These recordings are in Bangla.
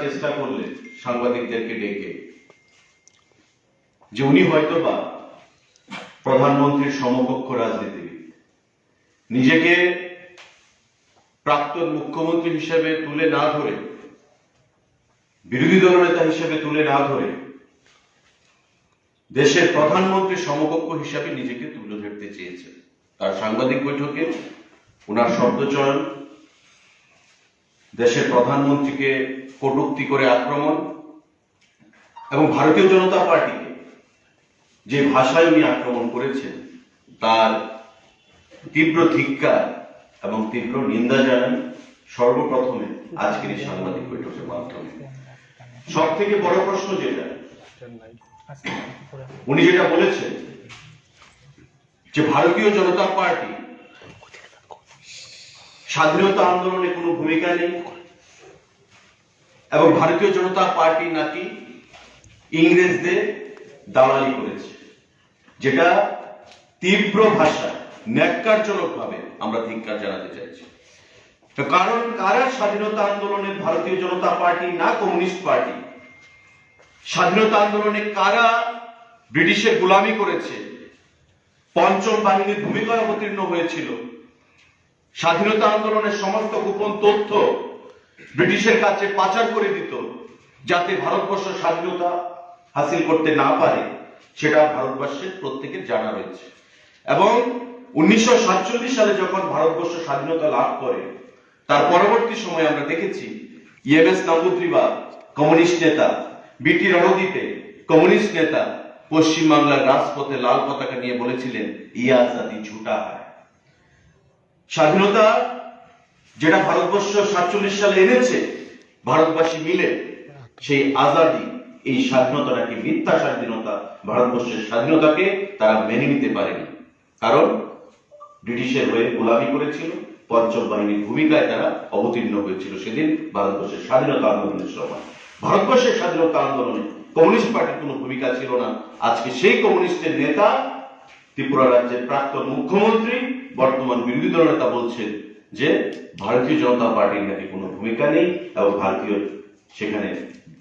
চেষ্টা করলেন সাংবাদিকদেরকে ডেকে যে উনি হয়তোবা প্রধানমন্ত্রীর সমকক্ষ রাজনীতিবিদ, নিজেকে প্রাক্তন মুখ্যমন্ত্রী হিসেবে তুলে না ধরে, বিরোধী দলনেতা হিসেবে তুলে না ধরে দেশের প্রধানমন্ত্রীর সমকক্ষ হিসাবে নিজেকে তুলে ধরতে চেয়েছেন। তার সাংবাদিক বৈঠকে ওনার শব্দচয়ন, দেশের প্রধানমন্ত্রীকে কটূক্তি করে আক্রমণ এবং ভারতীয় জনতা পার্টিকে যে ভাষায় উনি আক্রমণ করেছেন তার তীব্র ধিক্কার এবং তীব্র নিন্দা জানান সর্বপ্রথমে আজকের এই সাংবাদিক বৈঠকের মাধ্যমে। সব থেকে বড় প্রশ্ন যেটা উনি যেটা বলেছেন যে ভারতীয় জনতা পার্টি স্বাধীনতা আন্দোলনে কোনো ভূমিকা নেই এবং ভারতীয় জনতা পার্টি নাকি ইংরেজদের দালালি করেছে, যেটা তীব্র ভাষা ন্যাক্কারজনক ভাবে আমরা ধিক্কার জানাতে চাইছি। কারণ কারা স্বাধীনতা আন্দোলনে ভারতীয় জনতা পার্টি না কমিউনিস্ট পার্টি? স্বাধীনতা আন্দোলনে কারা ব্রিটিশের গোলামি করেছে, পঞ্চম বাহিনীর ভূমিকায় অবতীর্ণ হয়েছিল, স্বাধীনতা আন্দোলনের সমস্ত গোপন তথ্য ব্রিটিশের কাছে পাচার করে দিত যাতে ভারতবর্ষ স্বাধীনতা হাসিল করতে না পারে, সেটা ভারতবর্ষের প্রত্যেকের জানা রয়েছে। এবং 1947 সালে যখন ভারতবর্ষ স্বাধীনতা লাভ করে তার পরবর্তী সময়ে আমরা দেখেছি EMS নাম্বুদ্রিবা কমিউনিস্ট নেতা, BT রণজিতে কমিউনিস্ট নেতা পশ্চিমবাংলার রাজপথে লাল পতাকা নিয়ে বলেছিলেন ইয়ে আজাদি ঝুটা হয়। স্বাধীনতা যেটা ভারতবর্ষ 47 সালে এনেছে ভারতবাসী মিলে, সেই আজাদি, এই স্বাধীনতাটাকে মিথ্যা স্বাধীনতা, ভারতবর্ষের স্বাধীনতাকে তারা মেনে নিতে পারেনি। কারণ ব্রিটিশের হয়ে গোলামি করেছিল, পঞ্চম বাহিনীর ভূমিকায় তারা অবতীর্ণ হয়েছিল সেদিন ভারতবর্ষের স্বাধীনতা আন্দোলনের সময়। ভারতবর্ষের স্বাধীনতা আন্দোলনে কমিউনিস্ট পার্টির কোনো ভূমিকা ছিল না। আজকে সেই কমিউনিস্টের নেতা, ত্রিপুরা রাজ্যের প্রাক্তন মুখ্যমন্ত্রী, বর্তমান বিরোধী দল নেতা বলছেন যে ভারতীয় জনতা পার্টির নাকি কোনো ভূমিকা নেই এবং ভারতীয় সেখানে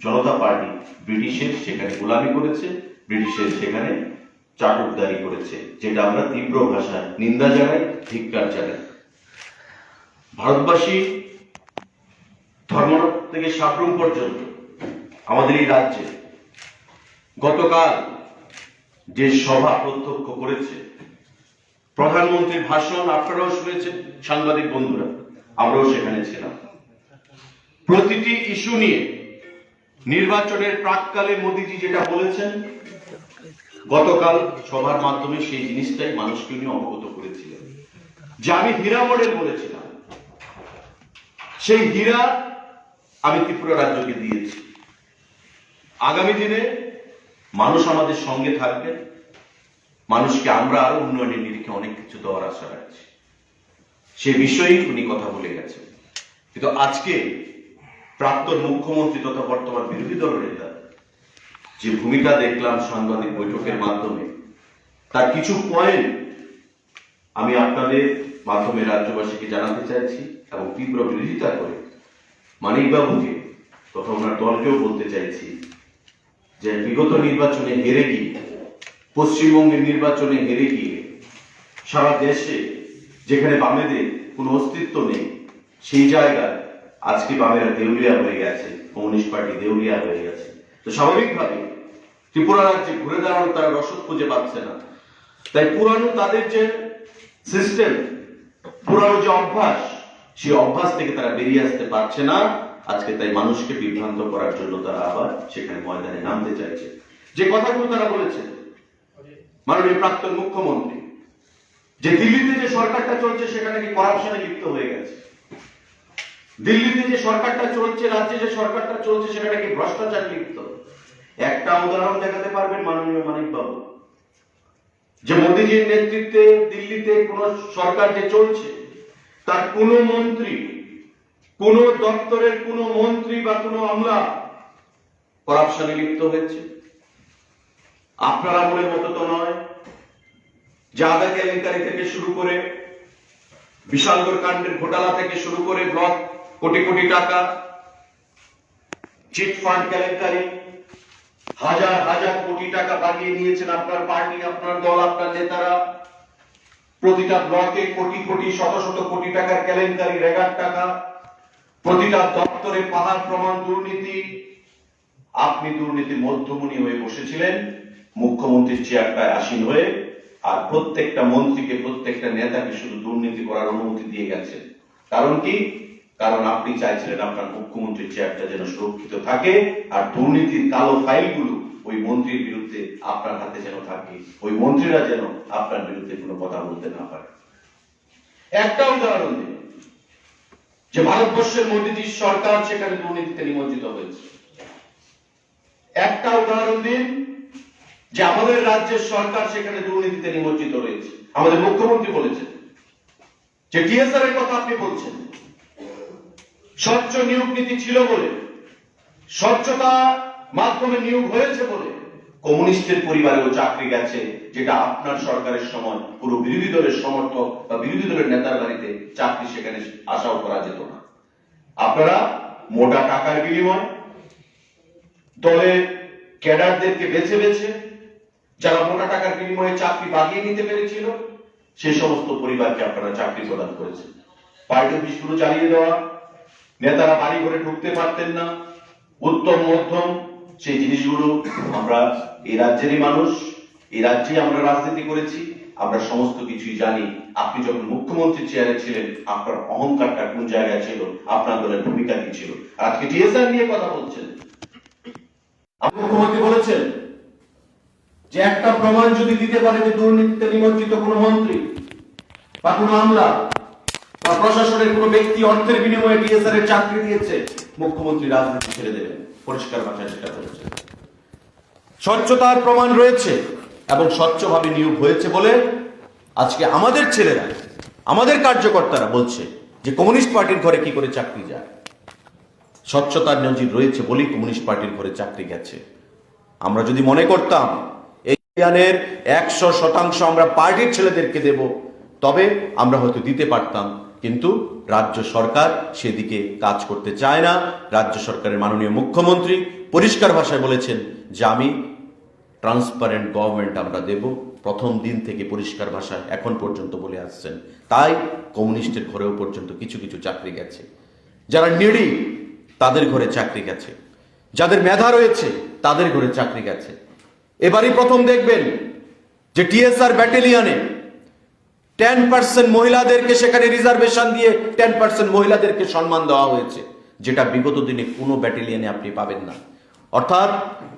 জনতা পার্টি ব্রিটিশের সেখানে গোলামি করেছে, ব্রিটিশের সেখানে চাটুকদারি করেছে, যেটা আমরা তীব্র ভাষায় নিন্দা জানাই, ধিক্কার জানাই। ভারতবাসী ধর্মনাথ থেকে সাবরুম পর্যন্ত আমাদের এই রাজ্যে গতকাল যে সভা প্রত্যক্ষ করেছে, প্রধানমন্ত্রীর ভাষণ আপনারাও শুনেছেন, সাংবাদিক বন্ধুরা আমরাও সেখানে ছিলাম। প্রতিটি ইস্যু নিয়ে নির্বাচনের প্রাককালে মোদীজি যেটা বলেছেন, গতকাল সভার মাধ্যমে সেই জিনিসটাই মানুষকে নিয়ে অবগত করেছিলেন যে আমি হীরা মডেল বলেছিলাম, সেই হীরা আমি ত্রিপুরা রাজ্যকে দিয়েছি। আগামী দিনে মানুষ আমাদের সঙ্গে থাকবে, মানুষকে আমরা আরো উন্নয়নের নিরিখে অনেক কিছু দেওয়ার আশা রাখছি। সে বিষয়েই উনি কথা বলে গেছেন। কিন্তু আজকে প্রাক্তন মুখ্যমন্ত্রী তথা বর্তমান বিরোধী দল নেতা যে ভূমিকা দেখলাম সাংবাদিক বৈঠকের মাধ্যমে, তার কিছু পয়েন্ট আমি আপনাদের মাধ্যমে রাজ্যবাসীকে জানাতে চাইছি এবং তীব্র বিরোধিতা করে মানিকবাবুকে তথা ওনার দলকেও বলতে চাইছি যে বিগত নির্বাচনে হেরে গিয়ে, পশ্চিমবঙ্গের নির্বাচনে হেরে গিয়ে সারা দেশে যেখানে বামেদের কোনো অস্তিত্ব নেই, সেই জায়গায় আজকে বামেরা দেউলিয়া হয়ে গেছে, কমিউনিস্ট পার্টি দেউলিয়া হয়ে গেছে। তো স্বাভাবিকভাবে ত্রিপুরা রাজ্যে ঘুরে দাঁড়ানো তারা রসদ খুঁজে পাচ্ছে না। তাই পুরানো তাদের যে সিস্টেম, পুরানো যে অভ্যাস, সেই অভ্যাস থেকে তারা বেরিয়ে আসতে পারছে না। আজকে তাই মানুষকে বিভ্রান্ত করার জন্য তারা আবার সেখানে ময়দানে নামতে চাইছে। যে কথাগুলো তারা বলেছে মাননীয় প্রাক্তন মুখ্যমন্ত্রী, যে দিল্লিতে যে সরকারটা চলছে সেখানে কি করাপশনে লিপ্ত হয়ে গেছে, দিল্লিতে যে সরকারটা চলছে, রাজ্যে যে সরকারটা চলছে সেখানে কি ভ্রষ্টাচার লিপ্ত? একটা উদাহরণ দেখাতে পারবেন মাননীয় মানিকবাবু, যে মোদীজির নেতৃত্বে দিল্লিতে কোন সরকার যে চলছে তার কোন মন্ত্রী, কোন দপ্তরের কোন মন্ত্রী বা কোন আমলা করাপশনে লিপ্ত হয়েছে? আপনার আমলের মতো তো নয়। জাদা কেলেঙ্কারি থেকে শুরু করে বিশালগড় কাণ্ডের ঘোটালা থেকে শুরু করে ব্লক কোটি কোটি টাকা, চিট ফান্ড কেলেঙ্কারি, হাজার হাজার কোটি টাকা বাগিয়ে নিয়েছেন আপনার পার্টি, আপনার দল, আপনার নেতারা। প্রতিটা ব্লকে কোটি কোটি শত শত কোটি টাকার কেলেঙ্কারি, রেগার টাকা, প্রতিটা দপ্তরে পাহাড় প্রমাণ দুর্নীতি। আপনি দুর্নীতির মধ্যমণি হয়ে বসেছিলেন মুখ্যমন্ত্রীর চেয়ারটায় আসীন হয়ে, আর প্রত্যেকটা মন্ত্রীকে, প্রত্যেকটা নেতাকে শুধু দুর্নীতি করার অনুমতি দিয়ে গেছেন। কারণ কি? কারণ আপনি চাইছিলেন আপনার মুখ্যমন্ত্রীর চেয়ারটা যেন সুরক্ষিত থাকে, আর দুর্নীতির কালো ফাইলগুলো ওই মন্ত্রীর বিরুদ্ধে আপনার হাতে যেন থাকে, ওই মন্ত্রীরা যেন আপনার বিরুদ্ধে কোনো কথা বলতে না পারে। একটা উদাহরণ দিন যে ভারতবর্ষের মোদীজির সরকার সেখানে দুর্নীতিতে নিমজ্জিত হয়েছে। একটা উদাহরণ দিন যে আমাদের রাজ্যের সরকার সেখানে দুর্নীতিতে নিমজ্জিত রয়েছে। আমাদের মুখ্যমন্ত্রী বলেছেন যে টিএসআর এর কথা আপনি বলছেন, স্বচ্ছ নিয়োগ নীতি ছিল বলে, স্বচ্ছতা মাধ্যমে নিয়োগ হয়েছে বলে কমিউনিস্টের পরিবারেও চাকরি গেছে, যেটা আপনার সরকারের সময় পুরো বিরোধী দলের সমর্থক বা বিরোধী দলের নেতার বাড়িতে চাকরি সেখানে আশাও করা যেত না। আপনারা মোটা টাকার বিনিময় দলের ক্যাডারদেরকে বেছে বেছে, যারা মোটা টাকার বিনিময়ে চাকরি বাগিয়ে নিতে পেরেছিল, সেই সমস্ত পরিবারকে আপনারা চাকরি প্রদান করেছেন। পার্টি অফিসগুলো চালিয়ে দেওয়া, নেতারা বাড়ি ঘরে ঢুকতে পারতেন না, উত্তম মধ্যম সেই জিনিসগুলো আমরা এই রাজ্যেরই মানুষ, এই রাজ্যে আমরা রাজনীতি করেছি, আমরা সমস্ত কিছুই জানি। আপনি যখন মুখ্যমন্ত্রী চেয়ারে ছিলেন, আপনার অহংকারটা কোন জায়গায় ছিল, আপনার দলের ভূমিকা কি ছিল। আজকে টিএসআর নিয়ে কথা বলছেন। মুখ্যমন্ত্রী বলেছেন যে একটা প্রমাণ যদি দিতে পারে যে দুর্নীতিতে নিমজ্জিত কোন মন্ত্রী বা কোন আমলা বা প্রশাসনের কোন ব্যক্তি অর্থের বিনিময়ে টিএসআর এর চাকরি দিয়েছে, মুখ্যমন্ত্রী রাজনীতি ছেড়ে দেবেন। পরিষ্কার ভাষায় সেটা বলেছেন। স্বচ্ছতার প্রমাণ রয়েছে এবং স্বচ্ছভাবে নিয়োগ হয়েছে বলে আজকে আমাদের ছেলেরা, আমাদের কার্যকর্তারা বলছে যে কমিউনিস্ট পার্টির ঘরে কি করে চাকরি যায়। স্বচ্ছতার নজির রয়েছে বলেই কমিউনিস্ট পার্টির ঘরে চাকরি গেছে। আমরা যদি মনে করতাম এই 100% আমরা পার্টির ছেলেদেরকে দেব, তবে আমরা হয়তো দিতে পারতাম, কিন্তু রাজ্য সরকার সেদিকে কাজ করতে চায় না। রাজ্য সরকারের মাননীয় মুখ্যমন্ত্রী পরিষ্কার ভাষায় বলেছেন যে আমি ট্রান্সপারেন্ট গভর্নমেন্ট আমরা দেব, প্রথম দিন থেকে পরিষ্কার ভাষায় এখন পর্যন্ত বলে আসছেন। তাই কমিউনিস্টের ঘরেও পর্যন্ত কিছু কিছু চাকরি গেছে, যারা নিডি তাদের ঘরে চাকরি গেছে, যাদের মেধা রয়েছে তাদের ঘরে চাকরি গেছে। এবারই প্রথম দেখবেন যে টিএসআর ব্যাটালিয়নে 10% মহিলাদেরকে সেখানে রিজার্ভেশন দিয়ে 10% মহিলাদেরকে সম্মান দেওয়া হয়েছে, যেটা বিগত দিনে কোনো ব্যাটালিয়নে আপনি পাবেন না। অর্থাৎ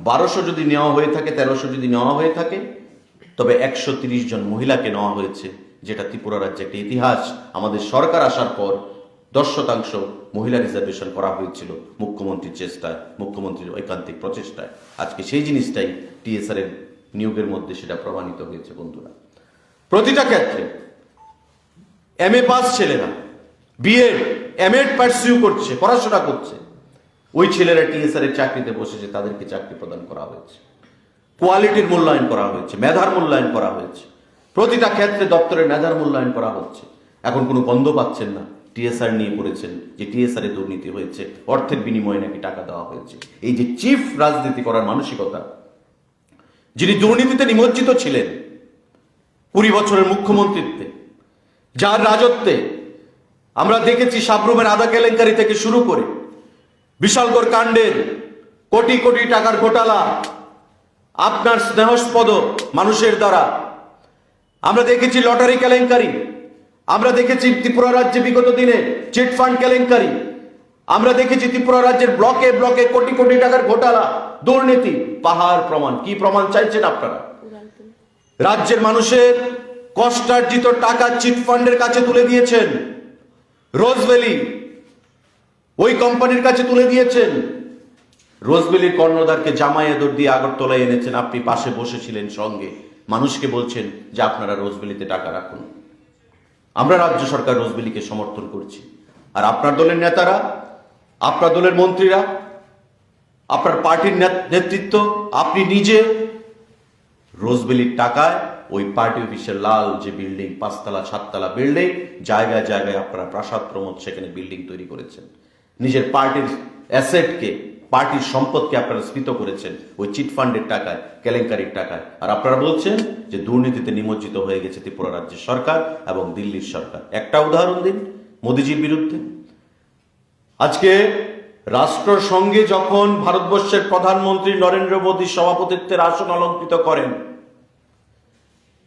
1200 যদি নেওয়া হয়ে থাকে, 1300 যদি নেওয়া হয়ে থাকে, তবে 130 জন মহিলাকে নেওয়া হয়েছে, যেটা ত্রিপুরা রাজ্যে একটা ইতিহাস। আমাদের সরকার আসার পর 10% মহিলা রিজার্ভেশন করা হয়েছিল মুখ্যমন্ত্রীর চেষ্টায়, মুখ্যমন্ত্রীর ঐকান্তিক প্রচেষ্টায়। আজকে সেই জিনিসটাই টিএসআর এর নিয়োগের মধ্যে সেটা প্রমাণিত হয়েছে। বন্ধুরা, প্রতিটা ক্ষেত্রে এমএ পাস ছেলেরা বিএড এমএড পারসিউ করছে, পড়াশোনা করছে, ওই ছেলেরা টিএসআর এর চাকরিতে বসেছে, তাদেরকে চাকরি প্রদান করা হয়েছে। কোয়ালিটির মূল্যায়ন করা হয়েছে, মেধার মূল্যায়ন করা হয়েছে, প্রতিটা ক্ষেত্রে দপ্তরের মেধার মূল্যায়ন করা হচ্ছে। এখন কোনো গন্ধ পাচ্ছেন না টিএসআর নিয়ে পড়েছেন যে টিএসআর এ দুর্নীতি হয়েছে, অর্থের বিনিময়ে নাকি টাকা দেওয়া হয়েছে। এই যে চিফ রাজনীতি করার মানসিকতা, যিনি দুর্নীতিতে নিমজ্জিত ছিলেন 20 বছরের মুখ্যমন্ত্রীত্বে, যার রাজত্বে আমরা দেখেছি সাবরুমের আদা কেলেঙ্কারি থেকে শুরু করে বিশালগড় কাণ্ডের কোটি কোটি টাকার ঘোটালা আপনার স্নেহস্পদ মানুষের দ্বারা, আমরা দেখেছি লটারি কেলেঙ্কারি, আমরা দেখেছি ত্রিপুরা রাজ্যে বিগত দিনে চিট ফান্ড কেলেঙ্কারি, আমরা দেখেছি ত্রিপুরা রাজ্যের ব্লকে ব্লকে কোটি কোটি টাকার ঘোটালা, দুর্নীতি, পাহাড় প্রমাণ। কি প্রমাণ চাইছেন আপনারা? রাজ্যের মানুষের কষ্টার্জিত টাকা চিট ফান্ডের কাছে তুলে দিয়েছেন, রোজভ্যালি ওই কোম্পানির কাছে তুলে দিয়েছেন। রোজভ্যালির কর্ণধারকে জামাইয়ে দৌড় দিয়ে আগরতলায় এনেছেন, আপনি পাশে বসেছিলেন সঙ্গে, মানুষকে বলছেন যে আপনারা রোজভ্যালিতে টাকা রাখুন। আমরা রাজ্য সরকার রোজভ্যালিকে সমর্থন করছি, আর আপনার দলের নেতারা, আপনার দলের মন্ত্রীরা, আপনার পার্টির নেতৃত্ব, আপনি নিজে রোজভ্যালির টাকায় ওই পার্টি অফিসের লাল যে বিল্ডিং, 5 তলা 7 তলা বিল্ডিং, জায়গায় জায়গায় আপনারা প্রাসাদ প্রমোদ সেখানে বিল্ডিং তৈরি করেছেন। নিজের পার্টির অ্যাসেটকে পার্টির সম্পদকে আপনারা স্ফীত করেছেন ওই চিটফান্ডের টাকায়, কেলেঙ্কারির টাকায়। আর আপনারা বলছেন যে দুর্নীতিতে নিমজ্জিত হয়ে গেছে ত্রিপুরা রাজ্যের সরকার এবং দিল্লির সরকার। একটা উদাহরণ দিন মোদিজির বিরুদ্ধে। আজকে রাষ্ট্রসংঘে যখন ভারতবর্ষের প্রধানমন্ত্রী নরেন্দ্র মোদী সভাপতিত্বের আসন অলঙ্কৃত করেন,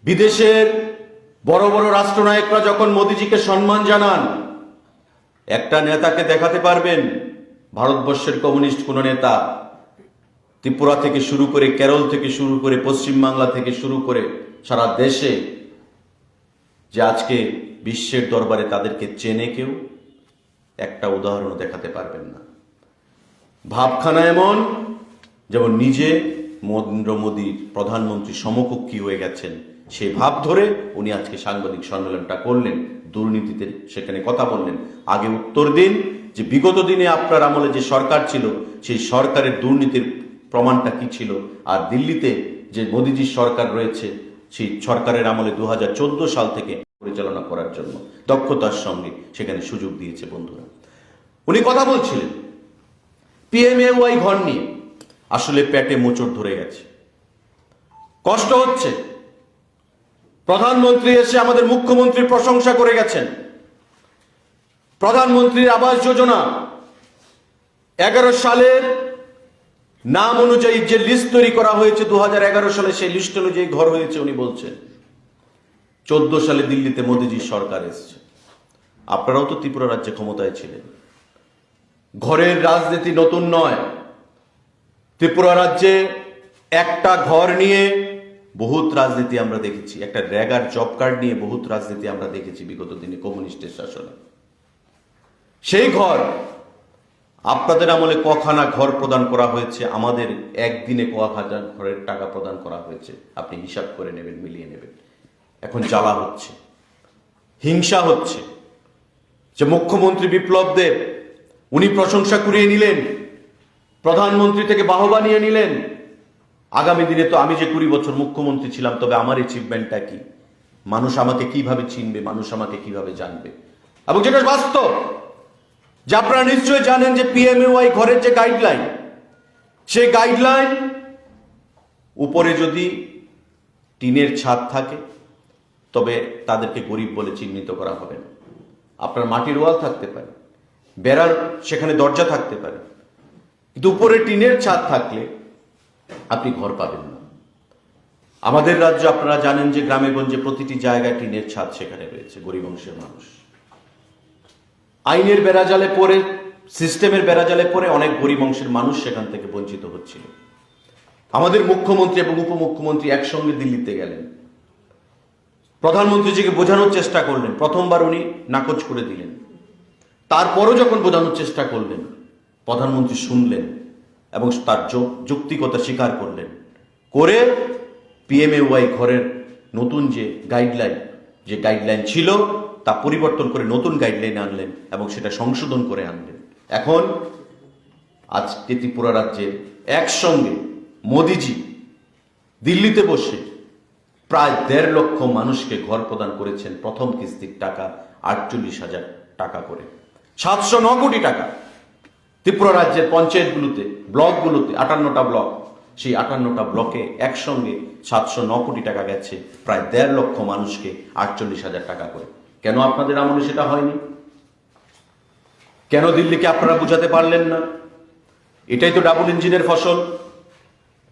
বিদেশের বড় বড় রাষ্ট্রনায়করা যখন মোদিজিকে সম্মান জানান, একটা নেতাকে দেখাতে পারবেন ভারতবর্ষের কমিউনিস্ট কোন নেতা ত্রিপুরা থেকে শুরু করে, কেরল থেকে শুরু করে, পশ্চিমবাংলা থেকে শুরু করে সারা দেশে যে আজকে বিশ্বের দরবারে তাদেরকে চেনে কেউ? একটা উদাহরণ দেখাতে পারবেন না। ভাবখানা এমন যেমন নিজে নরেন্দ্র মোদীর প্রধানমন্ত্রী সমকক্ষী হয়ে গেছেন, সেই ভাব ধরে উনি আজকে সাংবাদিক সম্মেলনটা করলেন, দুর্নীতিতে সেখানে কথা বললেন। আগে উত্তর দিন যে বিগত দিনে আপনার আমলে যে সরকার ছিল সেই সরকারের দুর্নীতির প্রমাণটা কি ছিল, আর দিল্লিতে যে মোদিজির সরকার রয়েছে সেই সরকারের আমলে 2014 সাল থেকে পরিচালনা করার জন্য দক্ষতার সঙ্গে সেখানে সুযোগ দিয়েছে। বন্ধুরা, উনি কথা বলছিলেন পিএমএওয়াই ঘর নিয়ে, আসলে পেটে মোচড় ধরে গেছে, কষ্ট হচ্ছে। প্রধানমন্ত্রী এসে আমাদের মুখ্যমন্ত্রীর প্রশংসা করে গেছেন। প্রধানমন্ত্রীর আবাস যোজনা 11 সালের নাম অনুযায়ী যে লিস্ট তৈরি করা হয়েছে 2011 সালে, সেই লিস্ট অনুযায়ী ঘর হয়েছে উনি বলছেন। 14 সালে দিল্লিতে মোদিজির সরকার এসছে, আপনারাও তো ত্রিপুরা রাজ্যে ক্ষমতায় ছিলেন। ঘরের রাজনীতি নতুন নয়। ত্রিপুরা রাজ্যে একটা ঘর নিয়ে বহুত রাজনীতি আমরা দেখেছি, একটা রেগার জব কার্ড নিয়ে বহুত রাজনীতি আমরা দেখেছি বিগত দিনে কমিউনিস্টের শাসনে। সেই ঘর আপনাদের আমলে কখানা ঘর প্রদান করা হয়েছে, আমাদের একদিনে কয়েক হাজার ঘরের টাকা প্রদান করা হয়েছে, আপনি হিসাব করে নেবেন, মিলিয়ে নেবেন। এখন জ্বালা হচ্ছে, হিংসা হচ্ছে যে মুখ্যমন্ত্রী বিপ্লব দেব উনি প্রশংসা কুড়িয়ে নিলেন, প্রধানমন্ত্রী থেকে বাহবা নিয়ে নিলেন। আগামী দিনে তো আমি যে 20 বছর মুখ্যমন্ত্রী ছিলাম, তবে আমার অ্যাচিভমেন্টটা কি, মানুষ আমাকে কিভাবে চিনবে, মানুষ আমাকে কিভাবে জানবে। এবং যেটা বাস্তব যে আপনারা নিশ্চয়ই জানেন যে পিএমএওয়াই ঘরের যে গাইডলাইন, সেই গাইডলাইন উপরে যদি টিনের ছাদ থাকে তবে তাদেরকে গরিব বলে চিহ্নিত করা হবে না। আপনার মাটির ওয়াল থাকতে পারে, বেড়ার সেখানে দরজা থাকতে পারে, কিন্তু উপরে টিনের ছাদ থাকলে আপনি ঘর পাবেন না। আমাদের রাজ্য আপনারা জানেন যে গ্রামে গঞ্জে প্রতিটি জায়গায় টিনের ছাদ সেখানে রয়েছে, গরিব অংশের মানুষ। আইনের বেড়াজালে পড়ে, সিস্টেমের বেড়াজালে পড়ে অনেক গরিব অংশের মানুষ সেখান থেকে বঞ্চিত হচ্ছিল। আমাদের মুখ্যমন্ত্রী এবং উপমুখ্যমন্ত্রী একসঙ্গে দিল্লিতে গেলেন, প্রধানমন্ত্রীজিকে বোঝানোর চেষ্টা করলেন। প্রথমবার উনি নাকচ করে দিলেন, তারপরও যখন বোঝানোর চেষ্টা করলেন প্রধানমন্ত্রী শুনলেন এবং তার যৌক্তিকতা স্বীকার করলেন, করে পিএমএওয়াই ঘরের নতুন যে গাইডলাইন ছিল তা পরিবর্তন করে নতুন গাইডলাইন আনলেন এবং সেটা সংশোধন করে আনলেন। এখন আজকে ত্রিপুরা রাজ্যের একসঙ্গে মোদিজি দিল্লিতে বসে প্রায় 1.5 লক্ষ মানুষকে ঘর প্রদান করেছেন। প্রথম কিস্তির টাকা 48,000 টাকা করে, 709 কোটি টাকা। ত্রিপুরা রাজ্যের পঞ্চায়েতগুলোতে, ব্লকগুলোতে 58টা ব্লক, সেই 58টা ব্লকে একসঙ্গে 709 কোটি টাকা গেছে, প্রায় 1.5 লক্ষ মানুষকে 48,000 টাকা করে। কেন আপনাদের আমলে সেটা হয়নি? কেন দিল্লিকে আপনারা বুঝাতে পারলেন না? এটাই তো ডাবল ইঞ্জিনের ফসল,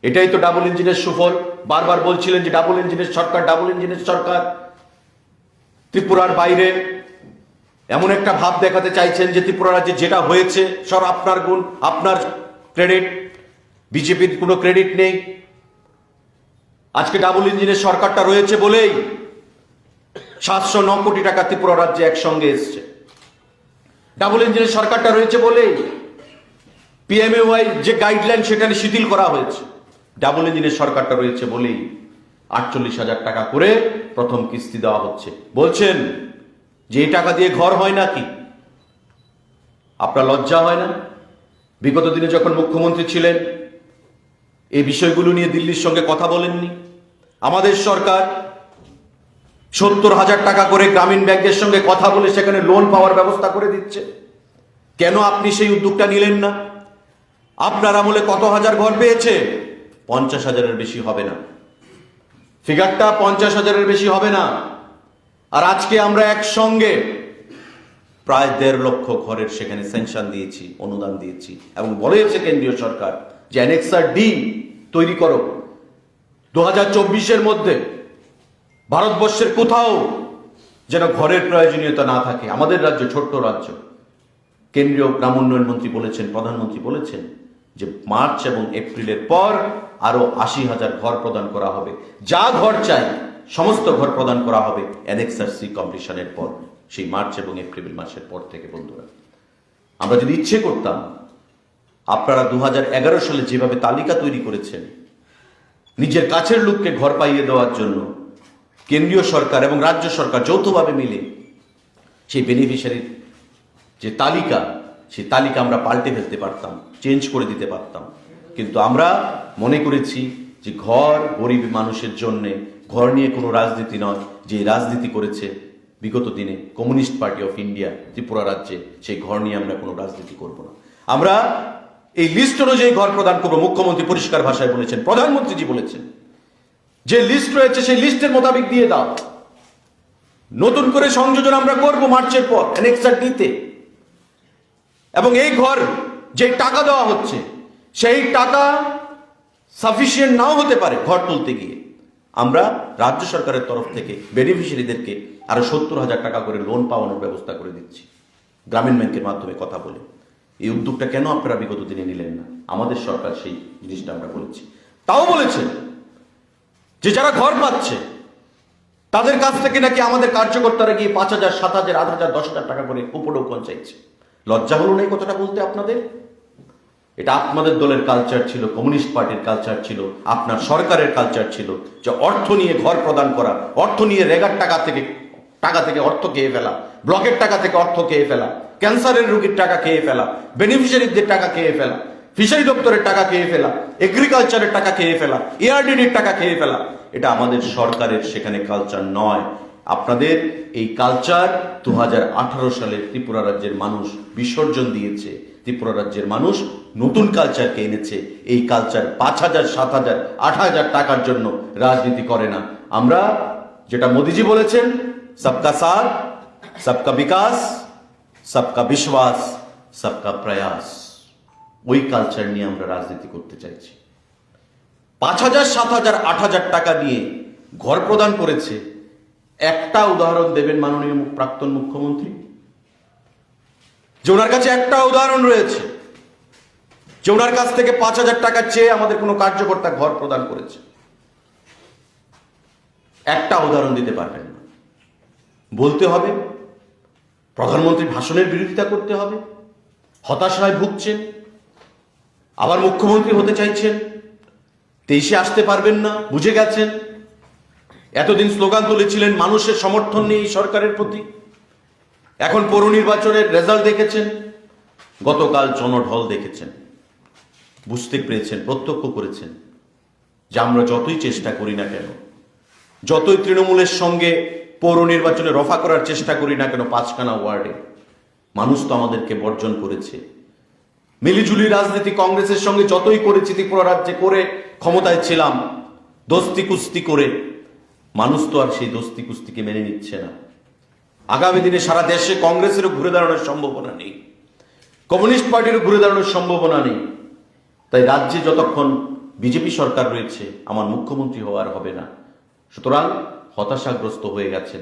এটাই তো ডাবল ইঞ্জিনের সুফল। বারবার বলছিলেন যে ডাবল ইঞ্জিনের সরকার, ডাবল ইঞ্জিনের সরকার। ত্রিপুরার বাইরে এমন একটা ভাব দেখাতে চাইছেন যে ত্রিপুরা রাজ্যে যেটা হয়েছে সব আপনার গুণ, আপনার ক্রেডিট, বিজেপির কোনো ক্রেডিট নেই। আজকে ডাবল ইঞ্জিনের সরকারটা রয়েছে বলেই 709 কোটি টাকা ত্রিপুরা রাজ্যে একসঙ্গে এসছে। ডাবল ইঞ্জিনের সরকারটা রয়েছে বলেই পিএমএওয়াই যে গাইডলাইন সেটা শিথিল করা হয়েছে। ডাবল ইঞ্জিনের সরকারটা রয়েছে বলেই 48,000 টাকা করে প্রথম কিস্তি দেওয়া হচ্ছে। বলছেন যে এই টাকা দিয়ে ঘর হয় নাকি? আপনার লজ্জা হয় না? বিগত দিনে যখন মুখ্যমন্ত্রী ছিলেন এই বিষয়গুলো নিয়ে দিল্লির সঙ্গে কথা বলেননি? আমাদের সরকার 70,000 টাকা করে গ্রামীণ ব্যাংকের সঙ্গে কথা বলে সেখানে লোন পাওয়ার ব্যবস্থা করে দিচ্ছে। কেন আপনি সেই উদ্যোগটা নিলেন না? আপনার আমলে কত হাজার ঘর পেয়েছে? 50,000-এর বেশি হবে না। ফিগারটা 50,000-এর বেশি হবে না। আর আজকে আমরা একসঙ্গে প্রায় 1.5 লক্ষ ঘরের সেখানে স্যাংশন দিয়েছি, অনুদান দিয়েছি, এবং বলেছে কেন্দ্রীয় সরকার যে অ্যানেক্সার ডি তৈরি করো। 2024-এর মধ্যে ভারতবর্ষের কোথাও যেন ঘরের প্রয়োজনীয়তা না থাকে। আমাদের রাজ্য ছোট্ট রাজ্য, কেন্দ্রীয় গ্রাম উন্নয়ন মন্ত্রী বলেছেন, প্রধানমন্ত্রী বলেছেন যে মার্চ এবং এপ্রিলের পর আরো 80,000 ঘর প্রদান করা হবে। যা ঘর চাই সমস্ত ঘর প্রদান করা হবে অ্যানেক্সার সি কমপ্লিশনের পর, সেই মার্চ এবং এপ্রিল মাসের পর থেকে। বন্ধুরা, আমরা যদি ইচ্ছে করতাম, আপনারা 2011 সালে যেভাবে তালিকা তৈরি করেছেন নিজের কাছের লোককে ঘর পাইয়ে দেওয়ার জন্য, কেন্দ্রীয় সরকার এবং রাজ্য সরকার যৌথভাবে মিলে সেই বেনিফিশিয়ারির যে তালিকা, সেই তালিকা আমরা পাল্টে ফেলতে পারতাম, চেঞ্জ করে দিতে পারতাম। কিন্তু আমরা মনে করেছি যে ঘর গরিব মানুষের জন্য, ঘর নিয়ে কোনো রাজনীতি নয়। যে রাজনীতি করেছে বিগত দিনে communist party of India Tripura রাজ্যে, সেই ঘর নিয়ে আমরা কোনো রাজনীতি করব না। আমরা এই লিস্ট অনুযায়ী ঘর প্রদান করবো। মুখ্যমন্ত্রী পরিষ্কার ভাষায় বলেছেন, প্রধানমন্ত্রীজি বলেছেন যে লিস্ট রয়েছে সেই লিস্টের মোতাবেক দিয়ে দাও। নতুন করে সংযোজন আমরা করব মার্চের পর অ্যানেক্সার ডিতে। এবং এই ঘর যে টাকা দেওয়া হচ্ছে, সেই টাকা সাফিসিয়েন্ট নাও হতে পারে ঘর তুলতে গিয়ে। আমরা রাজ্য সরকারের তরফ থেকে বেনিফিশিয়ারিদেরকে আরো 70,000 টাকা করে লোন পাওয়ানোর ব্যবস্থা করে দিচ্ছি গ্রামীণ ব্যাংকের মাধ্যমে কথা বলে। এই উদ্যোগটা কেন আপনারা বিগত দিনে নিলেন না? আমাদের সরকার সেই জিনিসটা আমরা বলেছি। তাও বলেছেন যে যারা ঘর পাচ্ছে তাদের কাছ থেকে নাকি আমাদের কার্যকর্তারা গিয়ে 5,000, 7,000, 8,000, 10,000 টাকা করে উপঢৌকন চাইছে। লজ্জা হলো না এই কথাটা বলতে আপনাদের? এটা আপনাদের দলের কালচার ছিল, কমিউনিস্ট পার্টির কালচার ছিল, আপনার সরকারের কালচার ছিল যে অর্থ নিয়ে ঘর প্রদান করা, অর্থ নিয়ে রেগার টাকা থেকে অর্থ খেয়ে ফেলা, ব্লকের টাকা থেকে অর্থ খেয়ে ফেলা, ক্যান্সারের রোগীর টাকা খেয়ে ফেলা, বেনিফিশিয়ারিদের টাকা খেয়ে ফেলা, ফিশারি দপ্তরের টাকা খেয়ে ফেলা, এগ্রিকালচারের টাকা খেয়ে ফেলা, এআরডিডির টাকা খেয়ে ফেলা। এটা আমাদের সরকারের সেখানে কালচার নয়। আপনাদের এই কালচার 2018 সালে ত্রিপুরা রাজ্যের মানুষ বিসর্জন দিয়েছে। ত্রিপুরা রাজ্যের মানুষ নতুন কালচারকে এনেছে। এই কালচার 5,000, 7,000, 8,000 টাকার জন্য রাজনীতি করে না। আমরা যেটা মোদিজি বলেছেন, সবকা সাথ, সবকা বিকাশ, সবকা বিশ্বাস, সবকা প্রয়াস, ওই কালচার নিয়ে আমরা রাজনীতি করতে চাইছি। 5,000, 7,000, 8,000 টাকা নিয়ে ঘর প্রদান করেছে। একটা উদাহরণ দেবেন মাননীয় প্রাক্তন মুখ্যমন্ত্রী, যে ওনার কাছে একটা উদাহরণ রয়েছে যে ওনার কাছ থেকে 5,000 টাকা চেয়ে আমাদের কোনো কার্যকর্তা ঘর প্রদান করেছে? একটা উদাহরণ দিতে পারবেন না। বলতে হবে প্রধানমন্ত্রীর ভাষণের বিরোধিতা করতে হবে, হতাশায় ভুগছেন, আবার মুখ্যমন্ত্রী হতে চাইছেন, 23-এ আসতে পারবেন না, বুঝে গেছেন। এতদিন স্লোগান তুলেছিলেন মানুষের সমর্থন নেই সরকারের প্রতি। এখন পৌর নির্বাচনের রেজাল্ট দেখেছেন, গতকাল জনঢল দেখেছেন, বুঝতে পেরেছেন, প্রত্যক্ষ করেছেন যে আমরা যতই চেষ্টা করি না কেন, যতই তৃণমূলের সঙ্গে পৌর নির্বাচনে রফা করার চেষ্টা করি না কেন, 5খানা ওয়ার্ডে মানুষ তো আমাদেরকে বর্জন করেছে। মিলিজুলি রাজনীতি কংগ্রেসের সঙ্গে যতই করেছি ত্রিপুরা রাজ্যে করে, ক্ষমতায় ছিলাম, দোস্তি কুস্তি করে, মানুষ তো আর সেই দোস্তি কুস্তিকে মেনে নিচ্ছে না। আগামী দিনে সারা দেশে কংগ্রেসেরও ঘুরে দাঁড়ানোর সম্ভাবনা নেই, কমিউনিস্ট পার্টিরও ঘুরে দাঁড়ানোর সম্ভাবনা নেই। তাই রাজ্যে যতক্ষণ বিজেপি সরকার রয়েছে আমার মুখ্যমন্ত্রী হওয়ার হবে না। সুতরাং হতাশাগ্রস্ত হয়ে গেছেন।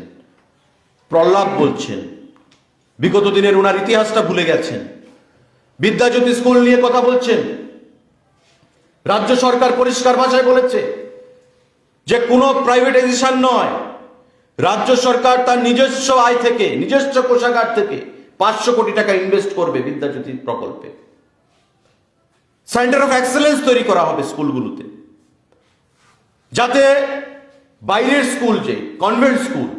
প্রহ্লাদ বলছেন বিগত দিনের ওনার ইতিহাসটা ভুলে গেছেন। বিদ্যাজ্যোতি স্কুল নিয়ে কথা বলছেন। রাজ্য সরকার পরিষ্কার ভাষায় বলেছে যে কোনো প্রাইভেটাইজেশন নয়, রাজ্য সরকার তার নিজস্ব আয় থেকে, নিজস্ব কোষাগার থেকে 500 কোটি টাকা ইনভেস্ট করবে বিদ্যাজ্যোতি প্রকল্পে। সেন্টার অফ এক্সেলেন্স তৈরি করা হবে স্কুলগুলোতে, যাতে বাইরের স্কুল, যে কনভেন্ট স্কুল,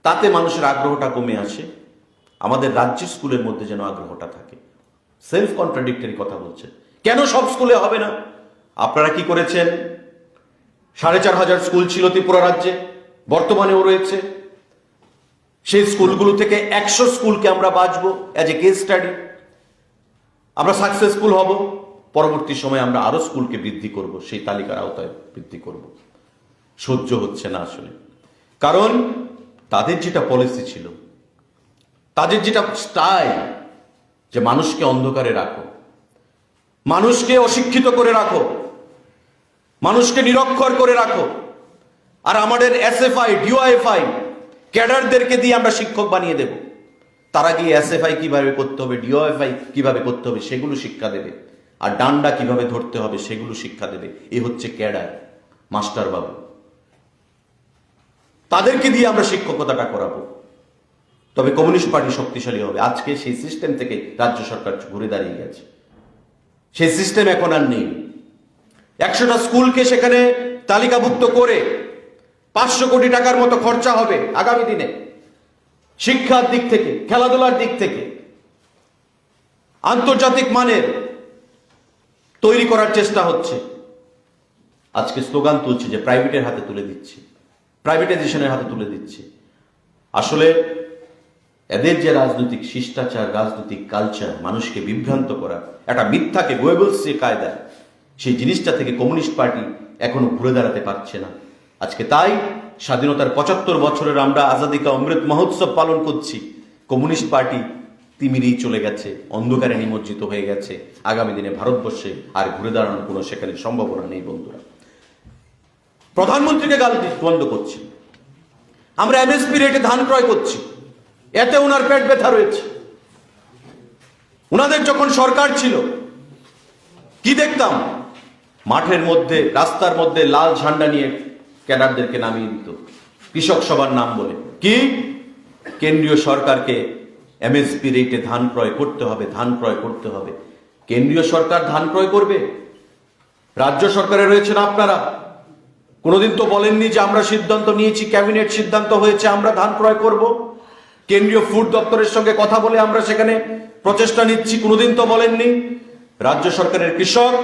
তাতে মানুষের আগ্রহটা কমে আসে, আমাদের রাজ্যের স্কুলের মধ্যে যেন আগ্রহটা থাকে। সেলফ কন্ট্রাডিক্টরি কথা বলছেন। কেন সব স্কুলে হবে না? আপনারা কি করেছেন? 4,500 স্কুল ছিল ত্রিপুরা রাজ্যে, বর্তমানেও রয়েছে। সেই স্কুলগুলো থেকে 100 স্কুলকে আমরা বাঁচবো অ্যাজ এ কেস স্টাডি, আমরা সাকসেসফুল হব। পরবর্তী সময়ে আমরা আরো স্কুলকে বৃদ্ধি করব, সেই তালিকার আওতায় বৃদ্ধি করব। সহ্য হচ্ছে না আসলে, কারণ তাদের যেটা পলিসি ছিল, তাদের যেটা স্টাইল, যে মানুষকে অন্ধকারে রাখো, মানুষকে অশিক্ষিত করে রাখো, মানুষকে নিরক্ষর করে রাখো, আর আমাদের এসএফআই ডিওএফআই ক্যাডারদেরকে দিয়ে আমরা শিক্ষক বানিয়ে দেব। তারা গিয়ে এসএফআই কিভাবে করতে হবে, ডিওএফআই কিভাবে করতে হবে সেগুলো শিক্ষা দেবে, আর ডান্ডা কিভাবে ধরতে হবে সেগুলো শিক্ষা দেবে। এ হচ্ছে ক্যাডার, মাস্টার বাবু। তাদেরকে দিয়ে আমরা শিক্ষকতাটা করাবো, তবে কমিউনিস্ট পার্টি শক্তিশালী হবে। আজকে সেই সিস্টেম থেকে রাজ্য সরকার ঘুরে দাঁড়িয়ে গেছে, সেই সিস্টেম এখন আর নেই। 100টা স্কুলকে সেখানে তালিকাভুক্ত করে 500 কোটি টাকার মতো খরচা হবে আগামী দিনে, শিক্ষার দিক থেকে, খেলাধুলার দিক থেকে আন্তর্জাতিক মানের তৈরি করার চেষ্টা হচ্ছে। আজকে স্লোগান তুলছে যে প্রাইভেটের হাতে তুলে দিচ্ছে, প্রাইভেটাইজেশনের হাতে তুলে দিচ্ছে। আসলে এদের যে রাজনৈতিক শিষ্টাচার, রাজনৈতিক কালচার, মানুষকে বিভ্রান্ত করা, একটা মিথ্যাকে গোয়েবলসে কায়দা, সেই জিনিসটা থেকে কমিউনিস্ট পার্টি এখনো ঘুরে দাঁড়াতে পারছে না। আজকে তাই স্বাধীনতার 75 বছরের আমরা আজাদী কা অমৃত মহোৎসব পালন করছি। কমিউনিস্ট পার্টি তিমিরেই চলে গেছে, অন্ধকারে নিমজ্জিত হয়ে গেছে। আগামী দিনে ভারতবর্ষে আর ঘুরে দাঁড়ানোর কোনো সেখানে সম্ভাবনা নেই। বন্ধুরা, প্রধানমন্ত্রীকে গাল বন্ধ করছি, আমরা এমএসপি রেটে ধান ক্রয় করছি, এতে ওনার পেট ব্যথা রয়েছে। ওনাদের যখন সরকার ছিল কি দেখতাম, মাঠের মধ্যে, রাস্তার মধ্যে লাল ঝান্ডা নিয়ে ক্যাডারদেরকে নামিয়ে দিত কৃষক সভার নাম বলে। কি কেন্দ্রীয় সরকারকে এমএসপি রেটে ধান ক্রয় করতে হবে, ধান ক্রয় করতে হবে। কেন্দ্রীয় সরকার ধান ক্রয় করবে, রাজ্য সরকারে রয়েছেন আপনারা। কোনোদিন তো বলেননি যে আমরা সিদ্ধান্ত নিয়েছি, ক্যাবিনেট সিদ্ধান্ত হয়েছে আমরা ধান ক্রয় করব। কেন্দ্রীয় ফুড দপ্তরের সঙ্গে কথা বলে আমরা সেখানে প্রচেষ্টা নিচ্ছি, কোনোদিন তো বলেননি। রাজ্য সরকারের কৃষক,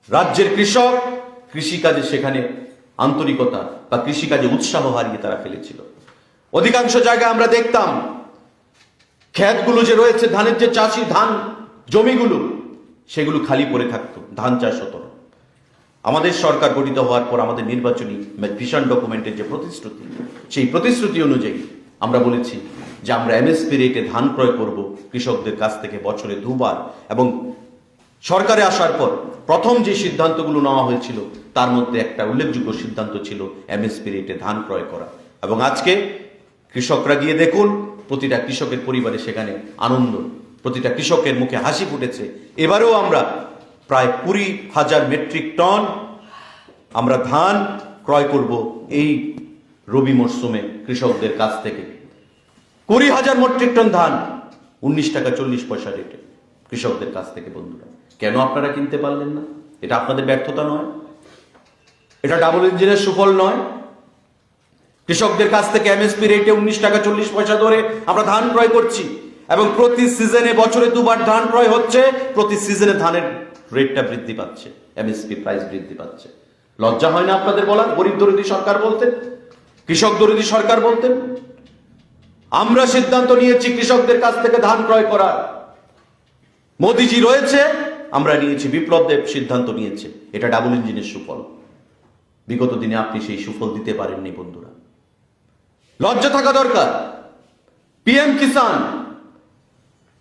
রাজ্যের কৃষক কৃষিকাজে সেখানে আন্তরিকতা বা কৃষিকাজে উৎসাহ হারিয়ে তারা ফেলেছিল। অধিকাংশ জায়গায় আমরা দেখতাম ক্ষেতগুলো যে রয়েছে, ধানের যে চাষি ধান জমিগুলো, সেগুলো খালি পড়ে থাকতো, ধান চাষ হতো না। আমাদের সরকার গঠিত হওয়ার পর আমাদের নির্বাচনী ভিশন ডকুমেন্টের যে প্রতিশ্রুতি, সেই প্রতিশ্রুতি অনুযায়ী আমরা বলেছি যে আমরা এমএসপি রেটে ধান ক্রয় করব কৃষকদের কাছ থেকে বছরে 2 বার। এবং সরকারে আসার পর প্রথম যে সিদ্ধান্তগুলো নেওয়া হয়েছিল তার মধ্যে একটা উল্লেখযোগ্য সিদ্ধান্ত ছিল এমএসপি রেটে ধান ক্রয় করা। এবং আজকে কৃষকরা গিয়ে দেখুন, প্রতিটা কৃষকের পরিবারে সেখানে আনন্দ, প্রতিটা কৃষকের মুখে হাসি ফুটেছে। এবারেও আমরা প্রায় 20,000 মেট্রিক টন আমরা ধান ক্রয় করব এই রবি মরশুমে কৃষকদের কাছ থেকে। 20,000 মেট্রিক টন ধান 19 টাকা 40 পয়সা রেটে কৃষকদের কাছ থেকে। বন্ধুরা, কেন আপনারা কিনতে পারলেন না? এটা আপনাদের ব্যর্থতা নয়, এটা ডাবল ইঞ্জিনের সুফল নয়। কৃষকদের কাছ থেকে এমএসপি রেটে 19 টাকা 40 পয়সা ধরে আমরা ধান ক্রয় করছি, এবং প্রতি সিজনে বছরে 2 বার ধান ক্রয় হচ্ছে। প্রতি সিজনে ধানের রেটটা বৃদ্ধি পাচ্ছে, এমএসপি প্রাইস বৃদ্ধি পাচ্ছে। লজ্জা হয় না আপনাদের বলা? গরিব দরিদ্র সরকার বলতেন, কৃষক দরিদ্র সরকার বলতেন। আমরা সিদ্ধান্ত নিয়েছি কৃষকদের কাছ থেকে ধান ক্রয় করার। মোদিজি রয়েছে, আমরা নিয়েছি, বিপ্লব দেব সিদ্ধান্ত নিয়েছে। এটা ডাবল ইঞ্জিনের সুফল। বিগত দিনে আপনি সেই সুফল দিতে পারেননি। বন্ধুরা, লজ্জা থাকা দরকার। পিএম কিষান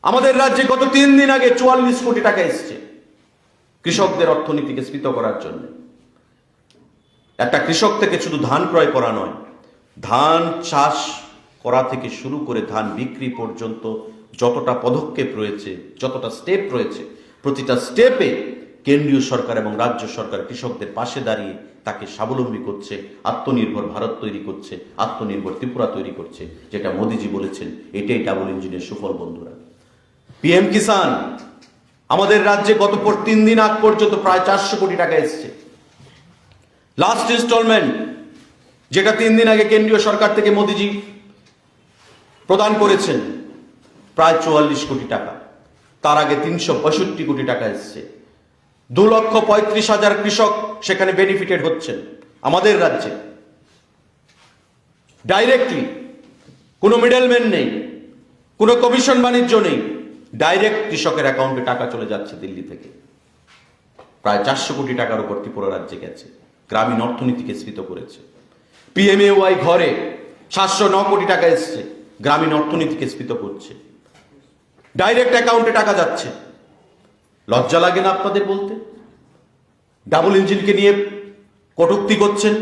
আমাদের রাজ্যে গত 3 দিন আগে 44 কোটি টাকা এসছে কৃষকদের অর্থনীতিকে স্ফীত করার জন্য। একটা কৃষক থেকে শুধু ধান ক্রয় করা নয়, ধান চাষ করা থেকে শুরু করে ধান বিক্রি পর্যন্ত যতটা পদক্ষেপ রয়েছে, যতটা স্টেপ রয়েছে, প্রতিটা স্টেপে কেন্দ্রীয় সরকার এবং রাজ্য সরকার কৃষকদের পাশে দাঁড়িয়ে তাকে স্বাবলম্বী করছে, আত্মনির্ভর ভারত তৈরি করছে, আত্মনির্ভর ত্রিপুরা তৈরি করছে, যেটা মোদিজি বলেছেন। এটাই ডাবল ইঞ্জিনের সুফল। বন্ধুরা, পিএম কিষান আমাদের রাজ্যে গত 3 দিন আগ পর্যন্ত প্রায় 400 কোটি টাকা এসছে। লাস্ট ইনস্টলমেন্ট, যেটা 3 দিন আগে কেন্দ্রীয় সরকার থেকে মোদিজি প্রদান করেছেন, প্রায় 44 কোটি টাকা। তার আগে 365 কোটি টাকা এসছে। 2,35,000 কৃষক সেখানে বেনিফিটেড হচ্ছেন আমাদের রাজ্যে ডাইরেক্টলি। কোনো মিডলম্যান নেই, কোনো কমিশন বাণিজ্য নেই, ডাইরেক্ট কৃষকের অ্যাকাউন্টে টাকা চলে যাচ্ছে দিল্লি থেকে। প্রায় 400 কোটি টাকার উপর ত্রিপুরা রাজ্যে গেছে, গ্রামীণ অর্থনীতিকে স্ফীত করেছে। পিএমএওয়াই ঘরে 709 কোটি টাকা এসছে, গ্রামীণ অর্থনীতিকে স্ফীত করছে। ডাইরেক্ট অ্যাকাউন্টে টাকা যাচ্ছে। লজ্জা লাগে না আপনাদের বলতে? ডাবল ইঞ্জিনকে নিয়ে কটূক্তি করছেন।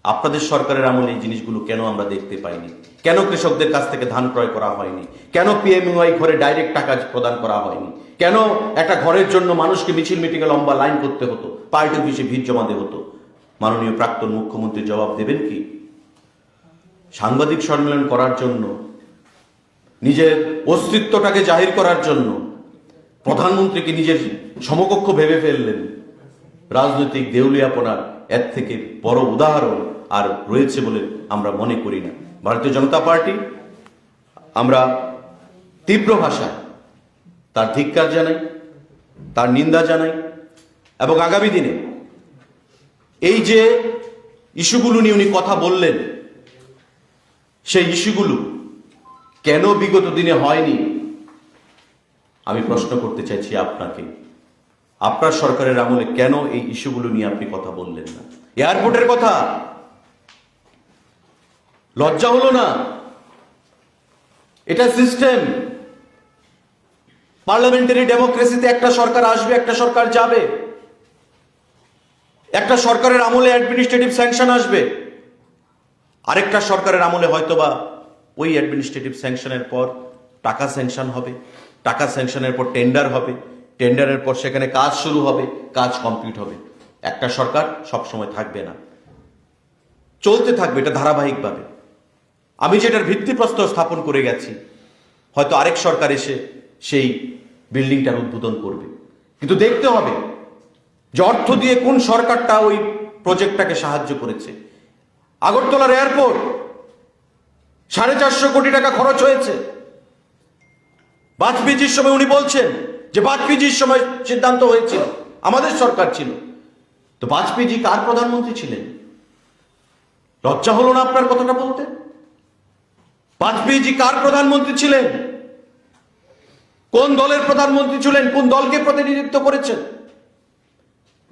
আপনাদের সরকারের আমলে এই জিনিসগুলো কেন আমরা দেখতে পাইনি? কেন কৃষকদের কাছ থেকে ধান ক্রয় করা হয়নি? কেন পিএমওয়াই ঘরে ডাইরেক্ট টাকা প্রদান করা হয়নি? কেন একটা ঘরের জন্য মানুষকে মিছিল মিটিংয়ে লম্বা লাইন করতে হতো, পার্টি অফিসে ভিড় জমাতে হতো? মাননীয় প্রাক্তন মুখ্যমন্ত্রী জবাব দেবেন কি? সাংবাদিক সম্মেলন করার জন্য, নিজের অস্তিত্বটাকে জাহির করার জন্য প্রধানমন্ত্রীকে নিজের সমকক্ষ ভেবে ফেললেন। রাজনৈতিক দেউলিয়াপনার এর থেকে বড় উদাহরণ আর রয়েছে বলে আমরা মনে করি না। ভারতীয় জনতা পার্টি আমরা তীব্র ভাষায় তার ধিক্কার জানাই, তার নিন্দা জানাই, এবং আগামী দিনে এই যে ইস্যুগুলো নিয়ে উনি কথা বললেন, সেই ইস্যুগুলো কেন বিগত দিনে হয়নি আমি প্রশ্ন করতে চাইছি আপনাকে। আপনার সরকারের আমলে কেন এই ইস্যুগুলো নিয়ে আপনি কথা বললেন না? এয়ারপোর্টের কথা লজ্জা হলো না? এটা সিস্টেম। পার্লামেন্টারি ডেমোক্রেসিতে একটা সরকার আসবে, একটা সরকার যাবে। একটা সরকারের আমলে অ্যাডমিনিস্ট্রেটিভ স্যাংশন আসবে, আরেকটা সরকারের আমলে হয়তোবা ওই অ্যাডমিনিস্ট্রেটিভ স্যাংশনের পর টাকা স্যাংশন হবে, টাকা স্যাংশনের পর টেন্ডার হবে, টেন্ডারের পর সেখানে কাজ শুরু হবে, কাজ কমপ্লিট হবে। একটা সরকার সবসময় থাকবে না, চলতে থাকবে এটা ধারাবাহিকভাবে। আমি যেটার ভিত্তিপ্রস্তর স্থাপন করে গেছি, হয়তো আরেক সরকার এসে সেই বিল্ডিংটার উদ্বোধন করবে, কিন্তু দেখতে হবে যে অর্থ দিয়ে কোন সরকারটা ওই প্রজেক্টটাকে সাহায্য করেছে। আগরতলার এয়ারপোর্ট 450 কোটি টাকা খরচ হয়েছে। বাজপেয়ীজির সময় উনি বলছেন যে বাজপেয়ীজির সময় সিদ্ধান্ত হয়েছিল, আমাদের সরকার ছিল। তো বাজপেয়ীজি কার প্রধানমন্ত্রী ছিলেন? লজ্জা হলো না আপনার কথাটা বলতে? বাজপেয়ীজি কার প্রধানমন্ত্রী ছিলেন? কোন দলের প্রধানমন্ত্রী ছিলেন? কোন দলকে প্রতিনিধিত্ব করেছেন?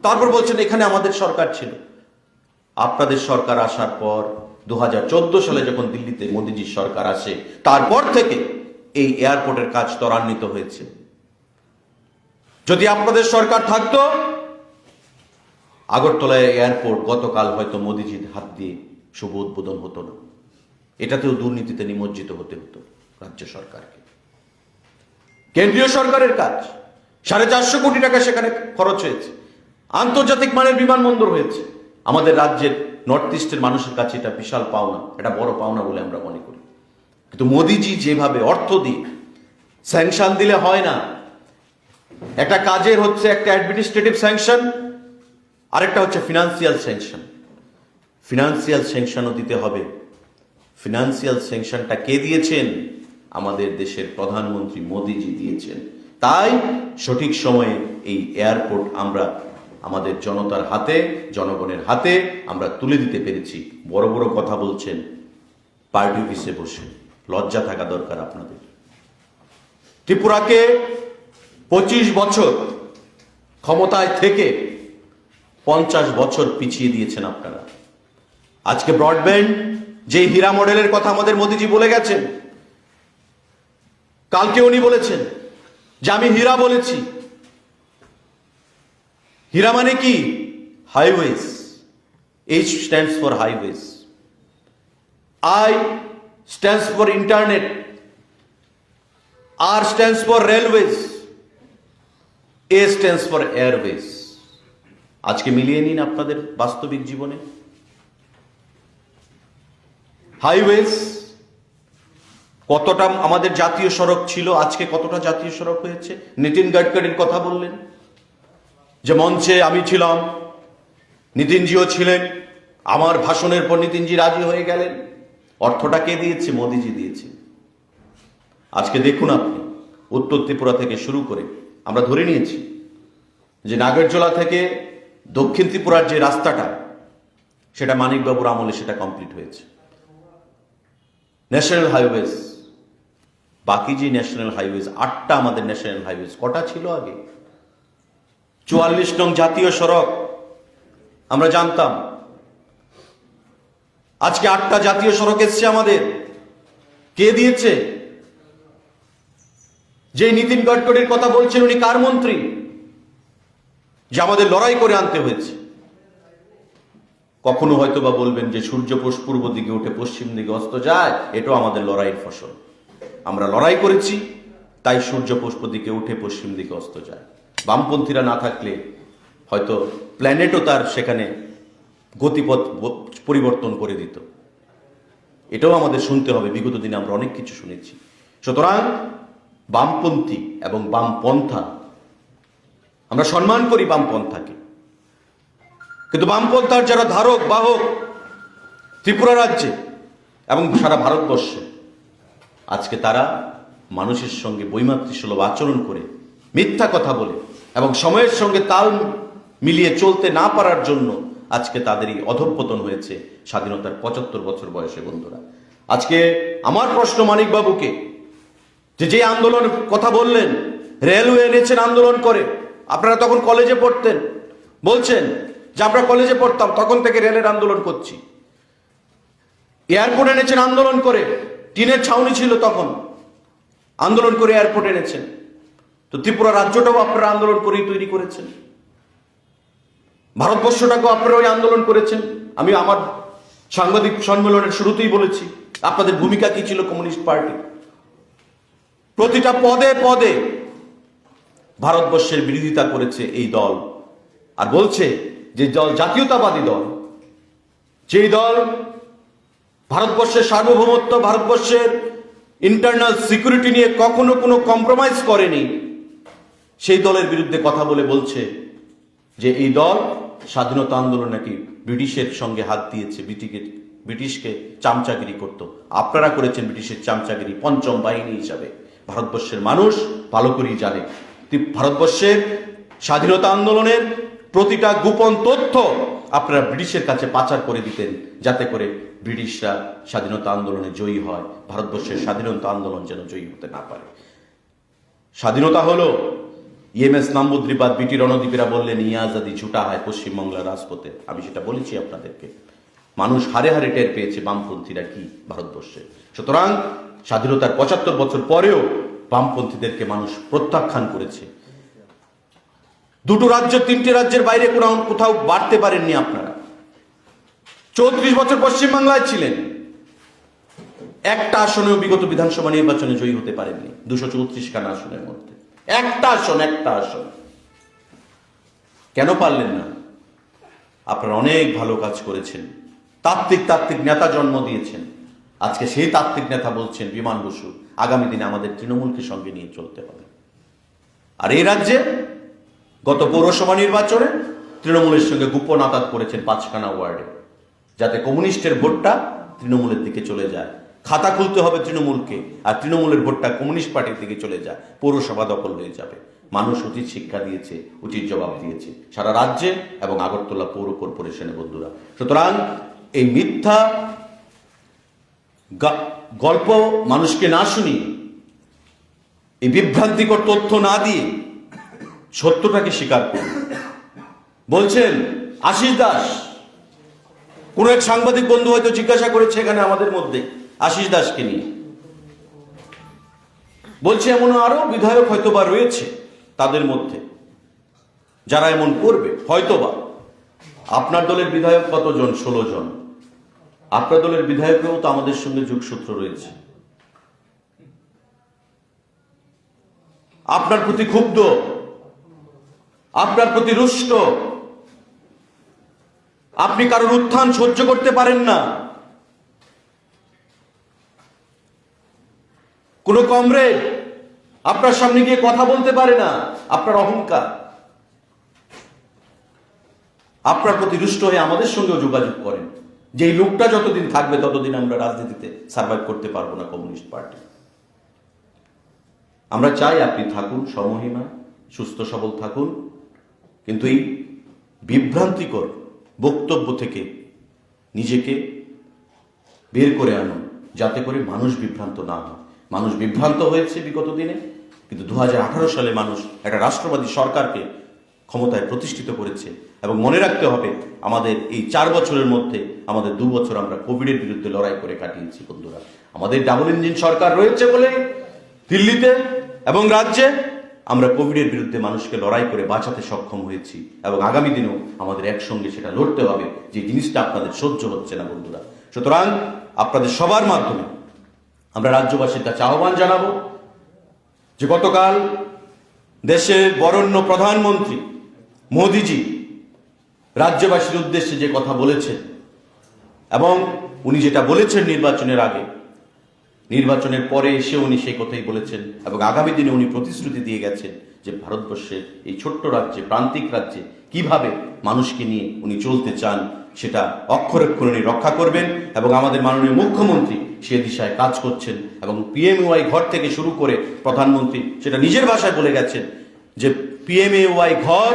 তারপর বলছেন এখানে আমাদের সরকার ছিল। আপনাদের সরকার আসার পর 2014 সালে যখন দিল্লিতে মোদিজির সরকার আসে, তারপর থেকে এই এয়ারপোর্টের কাজ ত্বরান্বিত হয়েছে। যদি আপনাদের সরকার থাকতো, আগরতলায় এয়ারপোর্ট গতকাল হয়তো মোদিজির হাত দিয়ে শুভ উদ্বোধন হতো না। এটাতেও দুর্নীতিতে নিমজ্জিত হতে হতো রাজ্য সরকারকে। কেন্দ্রীয় সরকারের কাজ 450 কোটি টাকা সেখানে খরচ হয়েছে। আন্তর্জাতিক মানের বিমানবন্দর হয়েছে। আমাদের রাজ্যের নর্থ ইস্টের মানুষের কাছে এটা বিশাল পাওনা, এটা বড় পাওনা বলে আমরা মনে করি। কিন্তু মোদিজি যেভাবে অর্থ দিয়ে স্যাংশন দিলে হয় না। একটা কাজের হচ্ছে একটা অ্যাডমিনিস্ট্রেটিভ স্যাংশন, আরেকটা হচ্ছে ফিনান্সিয়াল স্যাংশন। ফিনান্সিয়াল স্যাংশনও দিতে হবে। ফিনান্সিয়াল স্যাংশনটা কে দিয়েছেন? আমাদের দেশের প্রধানমন্ত্রী মোদিজি দিয়েছেন। তাই সঠিক সময়ে এই এয়ারপোর্ট আমরা আমাদের জনতার হাতে, জনগণের হাতে আমরা তুলে দিতে পেরেছি। বড় বড় কথা বলছেন পার্টি অফিসে বসে, লজ্জা থাকা দরকার আপনাদের। ত্রিপুরাকে 25 বছর ক্ষমতায় থেকে 50 বছর পিছিয়ে দিয়েছেন আপনারা। আজকে ব্রডব্যান্ড যে হীরা মডেলের কথা আমাদের মোদিজি বলে গেছেন, কালকে উনি বলেছেন যে আমি হীরা বলেছি। হীরা মানে কি? Highways. H stands for highways, I stands for internet, R stands for railways, A stands for airways। আজকে মিলিয়ে নিন আপনাদের বাস্তবিক জীবনে। হাইওয়েজ কতটা আমাদের জাতীয় সড়ক ছিল, আজকে কতটা জাতীয় সড়ক হয়েছে। নীতিন গাডকারির কথা বললেন, যে মঞ্চে আমি ছিলাম, নীতিনজিও ছিলেন, আমার ভাষণের পর নীতিনজি রাজি হয়ে গেলেন। অর্থটা কে দিয়েছে? মোদিজি দিয়েছে। আজকে দেখুন আপনি, উত্তর ত্রিপুরা থেকে শুরু করে আমরা ধরে নিয়েছি যে নাগেরজোলা থেকে দক্ষিণ ত্রিপুরার যে রাস্তাটা, সেটা মানিকবাবুর আমলে সেটা কমপ্লিট হয়েছে। ন্যাশনাল হাইওয়েজ, বাকি যে ন্যাশনাল হাইওয়েজ 8টা আমাদের ন্যাশনাল হাইওয়েজ, কটা ছিল আগে? 44 নং জাতীয় সড়ক আমরা জানতাম, আজকে 8টা জাতীয় সড়ক এসছে আমাদের। কে দিয়েছে? যে নীতিন গডকরির কথা বলছেন উনি কার মন্ত্রী? যে আমাদের লড়াই করে আনতে হয়েছে। কখনো হয়তো বা বলবেন যে সূর্য পূর্ব দিকে উঠে পশ্চিম দিকে অস্ত যায়, এটাও আমাদের লড়াইয়ের ফসল। আমরা লড়াই করেছি, তাই সূর্য পূর্ব দিকে উঠে পশ্চিম দিকে অস্ত যায়। বামপন্থীরা না থাকলে হয়তো প্ল্যানেটও তার সেখানে গতিপথ পরিবর্তন করে দিত। এটাও আমাদের শুনতে হবে। বিগত দিনে আমরা অনেক কিছু শুনেছি। সুতরাং বামপন্থী এবং বামপন্থা, আমরা সম্মান করি বামপন্থাকে, কিন্তু বামপন্থার যারা ধারক বাহক ত্রিপুরা রাজ্যে এবং সারা ভারতবর্ষে, আজকে তারা মানুষের সঙ্গে বৈমাতৃসুলভ আচরণ করে, মিথ্যা কথা বলে এবং সময়ের সঙ্গে তাল মিলিয়ে চলতে না পারার জন্য আজকে তাদেরই অধঃপতন হয়েছে স্বাধীনতার 75 বছর বয়সে। বন্ধুরা, আজকে আমার প্রশ্ন মানিকবাবুকে, যে আন্দোলন কথা বললেন, রেলওয়ে এনেছেন আন্দোলন করে। আপনারা তখন কলেজে পড়তেন, বলছেন যে আমরা কলেজে পড়তাম, তখন থেকে রেলের আন্দোলন করছি। এয়ারপোর্ট এনেছেন আন্দোলন করে, টিনের ছাউনি ছিল তখন, আন্দোলন করে এয়ারপোর্ট এনেছেন। তো ত্রিপুরা রাজ্যটাও আপনারা আন্দোলন করেই তৈরি করেছেন, ভারতবর্ষটাকেও আপনারা ওই আন্দোলন করেছেন। আমি আমার সাংবাদিক সম্মেলনের শুরুতেই বলেছি আপনাদের ভূমিকা কি ছিল। কমিউনিস্ট পার্টি প্রতিটা পদে পদে ভারতবর্ষের বিরোধিতা করেছে এই দল, আর বলছে যে দল জাতীয়তাবাদী দল, যেই দল ভারতবর্ষের সার্বভৌমত্ব, ভারতবর্ষের ইন্টারনাল সিকিউরিটি নিয়ে কখনো কোনো কম্প্রোমাইজ করেনি, সেই দলের বিরুদ্ধে কথা বলে বলছে যে এই দল স্বাধীনতা আন্দোলন নাকি ব্রিটিশের সঙ্গে হাত দিয়েছে, ব্রিটিশকে চামচাগিরি করত। আপনারা করেছেন ব্রিটিশের চামচাগিরি পঞ্চম বাহিনী হিসাবে। ভারতবর্ষের মানুষ ভালো করেই জানে ভারতবর্ষের স্বাধীনতা আন্দোলনের প্রতিটা গোপন তথ্য আপনারা ব্রিটিশের কাছে পাচার করে দিতেন, যাতে করে ব্রিটিশরা স্বাধীনতা আন্দোলনে জয়ী হয়, ভারতবর্ষের স্বাধীনতা আন্দোলন যেন জয়ী হতে না পারে। স্বাধীনতা হলো ইএমএস নাম্বুদ্রিপাদ বিটি রণদ্বীপেরা বললেন ই আজাদি ঝুটা হয় পশ্চিমবাংলার রাজপথে। আমি সেটা বলেছি আপনাদেরকে। মানুষ হারে হারে টের পেয়েছে বামপন্থীরা কি ভারতবর্ষে। সুতরাং স্বাধীনতার 75 বছর পরেও বামপন্থীদেরকে মানুষ প্রত্যাখ্যান করেছে। দুটো রাজ্য, 3টে রাজ্যের বাইরে কোথাও বাড়তে পারেননি আপনারা। 34 বছর পশ্চিমবাংলায় ছিলেন, একটা আসনেও বিগত বিধানসভা নির্বাচনে জয়ী হতে পারেননি। 234খানা আসনের মধ্যে একটা আসন। কেন পারলেন না? আপনারা অনেক ভালো কাজ করেছেন, তাত্ত্বিক নেতা জন্ম দিয়েছেন। আজকে সেই তাত্ত্বিক নেতা বলছেন বিমান বসু আগামী দিনে আমাদের তৃণমূলকে সঙ্গে নিয়ে চলতে হবে। আর এই রাজ্যে গত পৌরসভা নির্বাচনে তৃণমূলের সঙ্গে গোপন আঘাত করেছেন 5খানা ওয়ার্ডে, যাতে কমিউনিস্টের ভোটটা তৃণমূলের দিকে চলে যায়। খাতা খুলতে হবে তৃণমূলকে, আর তৃণমূলের ভোটটা কমিউনিস্ট পার্টির দিকে চলে যায়, পৌরসভা দখল হয়ে যাবে। মানুষ উচিত শিক্ষা দিয়েছে, উচিত জবাব দিয়েছে সারা রাজ্যে এবং আগরতলা পৌর কর্পোরেশনে। বন্ধুরা, সুতরাং এই মিথ্যা গল্প মানুষকে না শুনিয়ে, এই বিভ্রান্তিকর তথ্য না দিয়ে সত্যটাকে স্বীকার করুন। বলছেন আশিস দাস, কোন এক সাংবাদিক বন্ধু হয়তো জিজ্ঞাসা করেছে এখানে আমাদের মধ্যে আশিস দাসকে নিয়ে, বলছে এমন আরো বিধায়ক হয়তোবা রয়েছে তাদের মধ্যে যারা এমন করবে। হয়তোবা আপনার দলের বিধায়ক কতজন? 16 জন। আপনার দলের বিধায়করাও তো আমাদের সঙ্গে যোগসূত্র রয়েছে। আপনার প্রতি ক্ষুব্ধ, আপনার প্রতি রুষ্ট, আপনি কারোর উত্থান সহ্য করতে পারেন না। কোন কমরেড আপনার সামনে গিয়ে কথা বলতে পারে না, আপনার অহংকার। আপনার প্রতি রুষ্ট হয়ে আমাদের সঙ্গেও যোগাযোগ করেন যে এই লোকটা যতদিন থাকবে ততদিন আমরা রাজনীতিতে সার্ভাইভ করতে পারবো না কমিউনিস্ট পার্টি। আমরা চাই আপনি থাকুন সমহিমা, সুস্থ সবল থাকুন, কিন্তু এই বিভ্রান্তিকর বক্তব্য থেকে নিজেকে বের করে আনুন, যাতে করে মানুষ বিভ্রান্ত না হয়। মানুষ বিভ্রান্ত হয়েছে বিগত দিনে, কিন্তু 2018 সালে মানুষ একটা রাষ্ট্রবাদী সরকারকে ক্ষমতায় প্রতিষ্ঠিত করেছে। এবং মনে রাখতে হবে, আমাদের এই 4 বছরের মধ্যে আমাদের 2 বছর আমরা কোভিডের বিরুদ্ধে লড়াই করে কাটিয়েছি বন্ধুরা। আমাদের ডাবল ইঞ্জিন সরকার রয়েছে বলে দিল্লিতে এবং রাজ্যে আমরা কোভিডের বিরুদ্ধে মানুষকে লড়াই করে বাঁচাতে সক্ষম হয়েছি, এবং আগামী দিনেও আমাদের একসঙ্গে সেটা লড়তে হবে, যে জিনিসটা আপনাদের সহ্য হচ্ছে না বন্ধুরা। সুতরাং আপনাদের সবার মাধ্যমে আমরা রাজ্যবাসীর কাছে আহ্বান জানাবো যে গতকাল দেশের বরেণ্য প্রধানমন্ত্রী মোদিজি রাজ্যবাসীর উদ্দেশ্যে যে কথা বলেছেন, এবং উনি যেটা বলেছেন নির্বাচনের আগে, নির্বাচনের পরে এসে উনি সেই কথাই বলেছেন, এবং আগামী দিনে উনি প্রতিশ্রুতি দিয়ে গেছেন যে ভারতবর্ষের এই ছোট্ট রাজ্যে, প্রান্তিক রাজ্যে কিভাবে মানুষকে নিয়ে উনি চলতে চান সেটা অক্ষরে অক্ষরে উনি রক্ষা করবেন। এবং আমাদের মাননীয় মুখ্যমন্ত্রী সে দিশায় কাজ করছেন, এবং পিএমওয়াই ঘর থেকে শুরু করে প্রধানমন্ত্রী সেটা নিজের ভাষায় বলে গেছেন যে পিএমএওয়াই ঘর,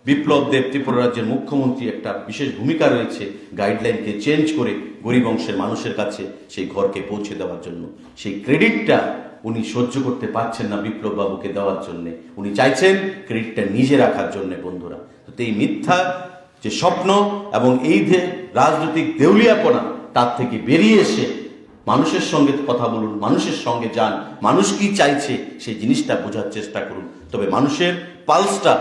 বিপ্লব দেব ত্রিপুরা রাজ্যের মুখ্যমন্ত্রী একটা বিশেষ ভূমিকা রয়েছে গাইডলাইনকে চেঞ্জ করে গরিব অংশের মানুষের কাছে সেই ঘরকে পৌঁছে দেওয়ার জন্য। সেই ক্রেডিটটা উনি সহ্য করতে পারছেন না বিপ্লব বাবুকে দেওয়ার জন্য, উনি চাইছেন ক্রেডিটটা নিজে রাখার জন্য বন্ধুরা। তো এই মিথ্যা যে স্বপ্ন এবং এই যে রাজনৈতিক দেউলিয়াপনা, তার থেকে বেরিয়ে এসে মানুষের সঙ্গে কথা বলুন, মানুষের সঙ্গে যান, মানুষ কি চাইছে সেই জিনিসটা বোঝার চেষ্টা করুন। তবে মানুষের পালসটা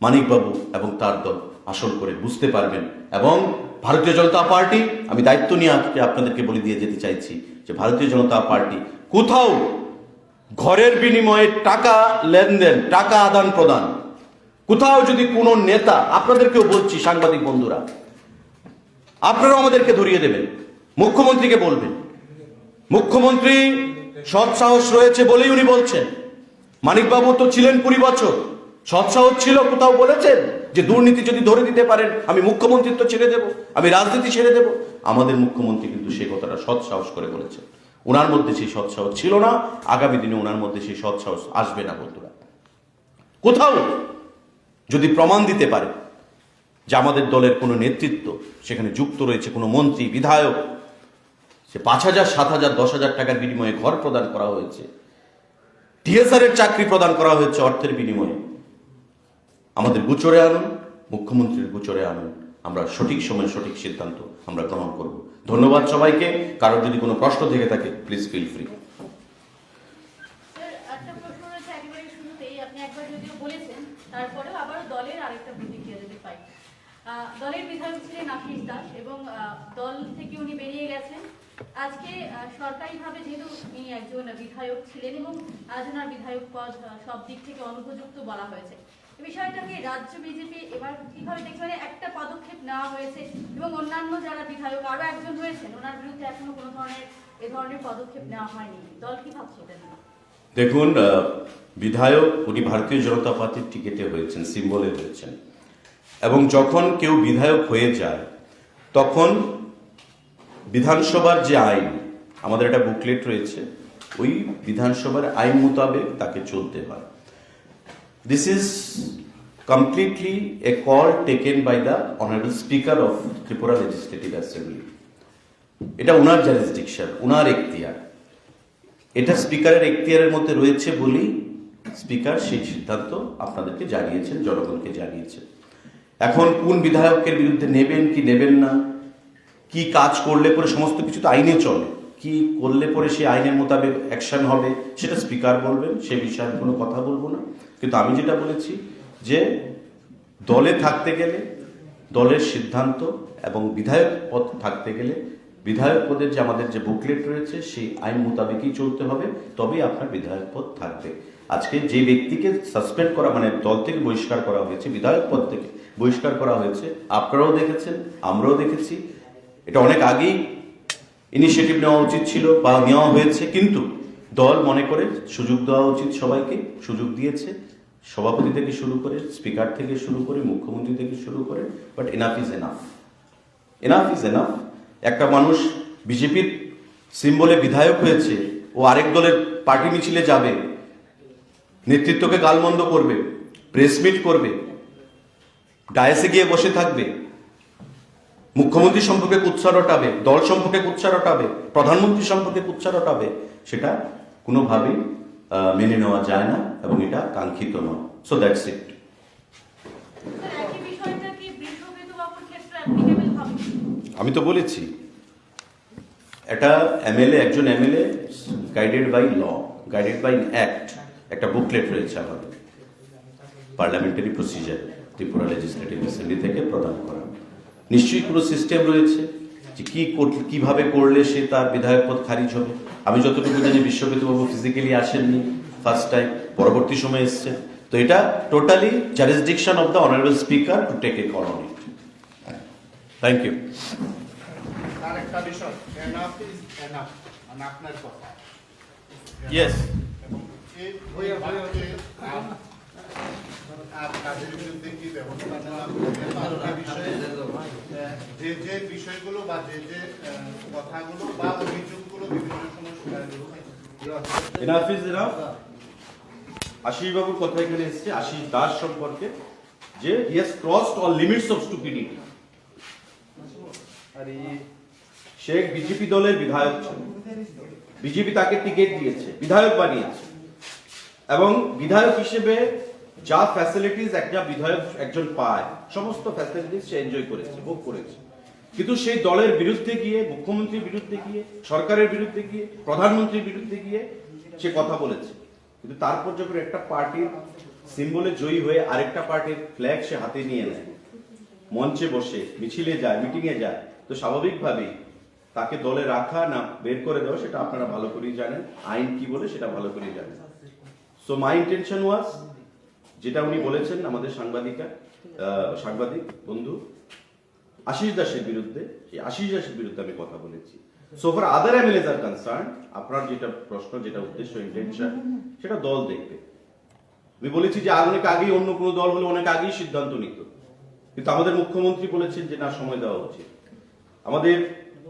মানিকবাবু এবং তার দল আসল করে বুঝতে পারবেন। এবং ভারতীয় জনতা পার্টি, আমি দায়িত্ব নিয়ে আজকে আপনাদেরকে বলে দিয়ে যেতে চাইছি যে ভারতীয় জনতা পার্টি কোথাও ঘরের বিনিময়ে টাকা লেনদেন, টাকা আদান প্রদান, কোথাও যদি কোনো নেতা, আপনাদেরকেও বলছি সাংবাদিক বন্ধুরা, আপনারাও আমাদেরকে ধরিয়ে দেবেন, মুখ্যমন্ত্রীকে বলবেন। মুখ্যমন্ত্রী সৎ সাহস রয়েছে বলেই উনি বলছেন। মানিকবাবু তো ছিলেন 20 বছর, সৎ সাহস ছিল, কোথাও বলেছেন যে দুর্নীতি যদি ধরে দিতে পারেন আমি মুখ্যমন্ত্রিত্ব ছেড়ে দেব, আমি রাজনীতি ছেড়ে দেব? আমাদের মুখ্যমন্ত্রী কিন্তু সেই কথাটা সৎ সাহস করে বলেছেন। ওনার মধ্যে সেই সৎ সাহস ছিল না, আগামী দিনে ওনার মধ্যে সেই সৎ সাহস আসবে না বন্ধুরা। কোথাও যদি প্রমাণ দিতে পারে যে আমাদের দলের কোনো নেতৃত্ব সেখানে যুক্ত রয়েছে, কোনো মন্ত্রী, বিধায়ক, সে 5,000, 7,000, 10,000 টাকার বিনিময়ে ঘর প্রদান করা হয়েছে, টিএসআর এর চাকরি প্রদান করা হয়েছে অর্থের বিনিময়ে, আমাদের গোচরে আনুন, মুখ্যমন্ত্রীর গোচরে আনুন, আমরা সঠিক সময়ে সঠিক সিদ্ধান্ত আমরা গ্রহণ করব। ধন্যবাদ সবাইকে। কারোর যদি কোনো প্রশ্ন থেকে থাকে প্লিজ ফিল ফ্রি। একটা প্রশ্ন রয়েছে একেবারে শুরুতেই, আপনি একবার যদিও বলেছেন, তারপরেও আবার দলের আরেকটা প্রতিক্রিয়া যদি পাই। দলের বিধায়ক ছিলেন আশিস দাস এবং দল থেকে উনি বেরিয়ে গেছেন। আজকে সরকারিভাবে যেহেতু উনি একজন বিধায়ক ছিলেন এবং আজ ওনার বিধায়ক পদ সব দিক থেকে অনুপযুক্ত বলা হয়েছে, বিষয়টাকে রাজ্য বিজেপি এবার কিভাবে দেখছে? মানে একটা পদক্ষেপ নেওয়া হয়েছে এবং অন্যান্য যারা বিধায়ক আরো একজন রয়েছেন, ওনার বিরুদ্ধে এখনো কোনো ধরনের পদক্ষেপ নেওয়া হয়নি। দল কি ভাবছে এটা নিয়ে? দেখুন, বিধায়ক উনি ভারতীয় জনতা পার্টির টিকিটে হয়েছেন, সিম্বলে হয়েছেন, এবং যখন কেউ বিধায়ক হয়ে যায় তখন বিধানসভার যে আইন, আমাদের একটা বুকলেট রয়েছে, ওই বিধানসভার আইন মোতাবেক তাকে চলতে হয়। This is completely a call taken by the honourable speaker of Tripura legislative assembly. এটা ওনার জারিসডিকশন, ওনার এখতিয়ার, এটা স্পিকারের এখতিয়ারের মধ্যে রয়েছে বলেই স্পিকার সেই সিদ্ধান্ত আপনাদেরকে জানিয়েছেন, জনগণকে জানিয়েছেন। এখন কোন বিধায়কের বিরুদ্ধে নেবেন কি নেবেন না, কি কাজ করলে পরে, সমস্ত কিছু তো আইনে চলে, কি করলে পরে সেই আইনের মোতাবেক অ্যাকশন হবে সেটা স্পিকার বলবেন, সে বিষয়ে কোনো কথা বলবো না। কিন্তু আমি যেটা বলেছি যে দলে থাকতে গেলে দলের সিদ্ধান্ত এবং বিধায়ক পদ থাকতে গেলে বিধায়ক পদের যে আমাদের যে বুকলেট রয়েছে সেই আইন মোতাবেকই চলতে হবে, তবেই আপনার বিধায়ক পদ থাকবে। আজকে যে ব্যক্তিকে সাসপেন্ড করা, মানে দল থেকে বহিষ্কার করা হয়েছে, বিধায়ক পদ থেকে বহিষ্কার করা হয়েছে, আপনারাও দেখেছেন, আমরাও দেখেছি, এটা অনেক আগেই ইনিশিয়েটিভ নেওয়া উচিত ছিল বা নেওয়া হয়েছে, কিন্তু দল মনে করে সুযোগ দেওয়া উচিত, সবাইকে সুযোগ দিয়েছে, সভাপতি থেকে শুরু করে, স্পিকার থেকে শুরু করে, মুখ্যমন্ত্রী থেকে শুরু করে। But enough is enough, enough is enough. একটা মানুষ বিজেপির সিম্বলে বিধায়ক হয়েছে, ও আরেক দলের পার্টি মিছিলে যাবে, নেতৃত্বকে গালমন্দ করবে, প্রেস মিট করবে, ডায়াসে গিয়ে বসে থাকবে, মুখ্যমন্ত্রী সম্পর্কে কুৎসা রটাবে, দল সম্পর্কে কুৎসা রটাবে, প্রধানমন্ত্রী সম্পর্কে কুৎসা রটাবে, সেটা কোনোভাবেই মেনে নেওয়া যায় না এবং এটা কাঙ্ক্ষিত নয়। So that's it. স্যার একই বিষয়টা কি বৃষকেতু বাবুর ক্ষেত্রে অ্যাপ্লিকেবল হবে? আমি তো বলেছি এটা এমএলএ, একজন MLA guided by law, guided by act, একটা বুকলেট রয়েছে আমাদের parliamentary procedure Tripura legislative assembly থেকে প্রদান করা। নিশ্চয়ই কোনো সিস্টেম রয়েছে যে কিভাবে করলে সে তার বিধায়ক পদ খারিজ হবে। আমি যতটুকু জানি বিশ্বকেতুবাবু ফিজিক্যালি আসেননি ফার্স্ট টাইম, পরবর্তী সময় এসছেন। তো এটা totally jurisdiction of the honourable speaker to take a call on it. Thank you. আরেকটা বিষয়, এনাফ ইজ এনাফ, মানে আপনার কথা। ইয়েস। এবং এই বাক্যে আর কাজের বিরুদ্ধে কি ব্যবস্থা নেওয়া হবে, বিষয়ে যে যে বিষয়গুলো বা যে যে কথাগুলো বা অভিযোগগুলো বিভিন্ন সমস্যা এনাফ ইজ এনাফ। আশিস বাবুর কথা এখানে এসেছে আশিস দাস সম্পর্কে, যে he has crossed all limits of stupidity. Say BJP দলের বিধায়ক ছিল, বিজেপি তাকে টিকিট দিয়েছে, বিধায়ক বানিয়েছে, এবং বিধায়ক হিসেবে যা ফ্যাসিলিটিস একটা বিধায়ক একজন পায় সমস্ত ফ্যাসিলিটিস সে এনজয় করেছে, ভোগ করেছে। কিন্তু সেই দলের বিরুদ্ধে গিয়ে, মুখ্যমন্ত্রীর বিরুদ্ধে গিয়ে, সরকারের বিরুদ্ধে গিয়ে, প্রধানমন্ত্রীর বিরুদ্ধে গিয়ে সে কথা বলেছে। কিন্তু তারপর যখন একটা পার্টির সিম্বলে জয়ী হয়ে আরেকটা পার্টির ফ্ল্যাগ সে হাতে নিয়ে নেয়, মঞ্চে বসে মিছিলে যায়, মিটিং এ যায়, তো স্বাভাবিকভাবেই তাকে দলে রাখা না বের করে দেওয়া সেটা আপনারা ভালো করেই জানেন, আইন কি বলে সেটা ভালো করেই জানেন। সো মাই ইন্টেনশন ওয়াজ, যেটা উনি বলেছেন আমাদের সাংবাদিক বন্ধু আশিস দাসের বিরুদ্ধে, সেই আশিস দাসের বিরুদ্ধে আমি কথা বলেছি। So for other MLS R concern, আপনার যেটা প্রশ্ন, যেটা উদ্দেশ্য, ইন্টেনশন, সেটা দল দেখবে। আমি বলেছি যে আর অনেক আগেই অন্য কোনো দল হলে অনেক আগেই সিদ্ধান্ত নিত, কিন্তু আমাদের মুখ্যমন্ত্রী বলেছেন যে না, সময় দেওয়া উচিত। আমাদের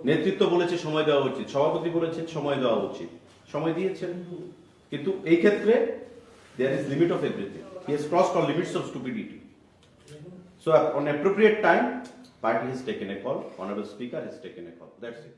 নেতৃত্ব বলেছে সময় দেওয়া উচিত, সভাপতি বলেছেন সময় দেওয়া উচিত, সময় দিয়েছেন। কিন্তু এই ক্ষেত্রে there is limit of everything. He has crossed all limits of stupidity. So on appropriate time, party has taken a call, honorable speaker has taken a call. That's it.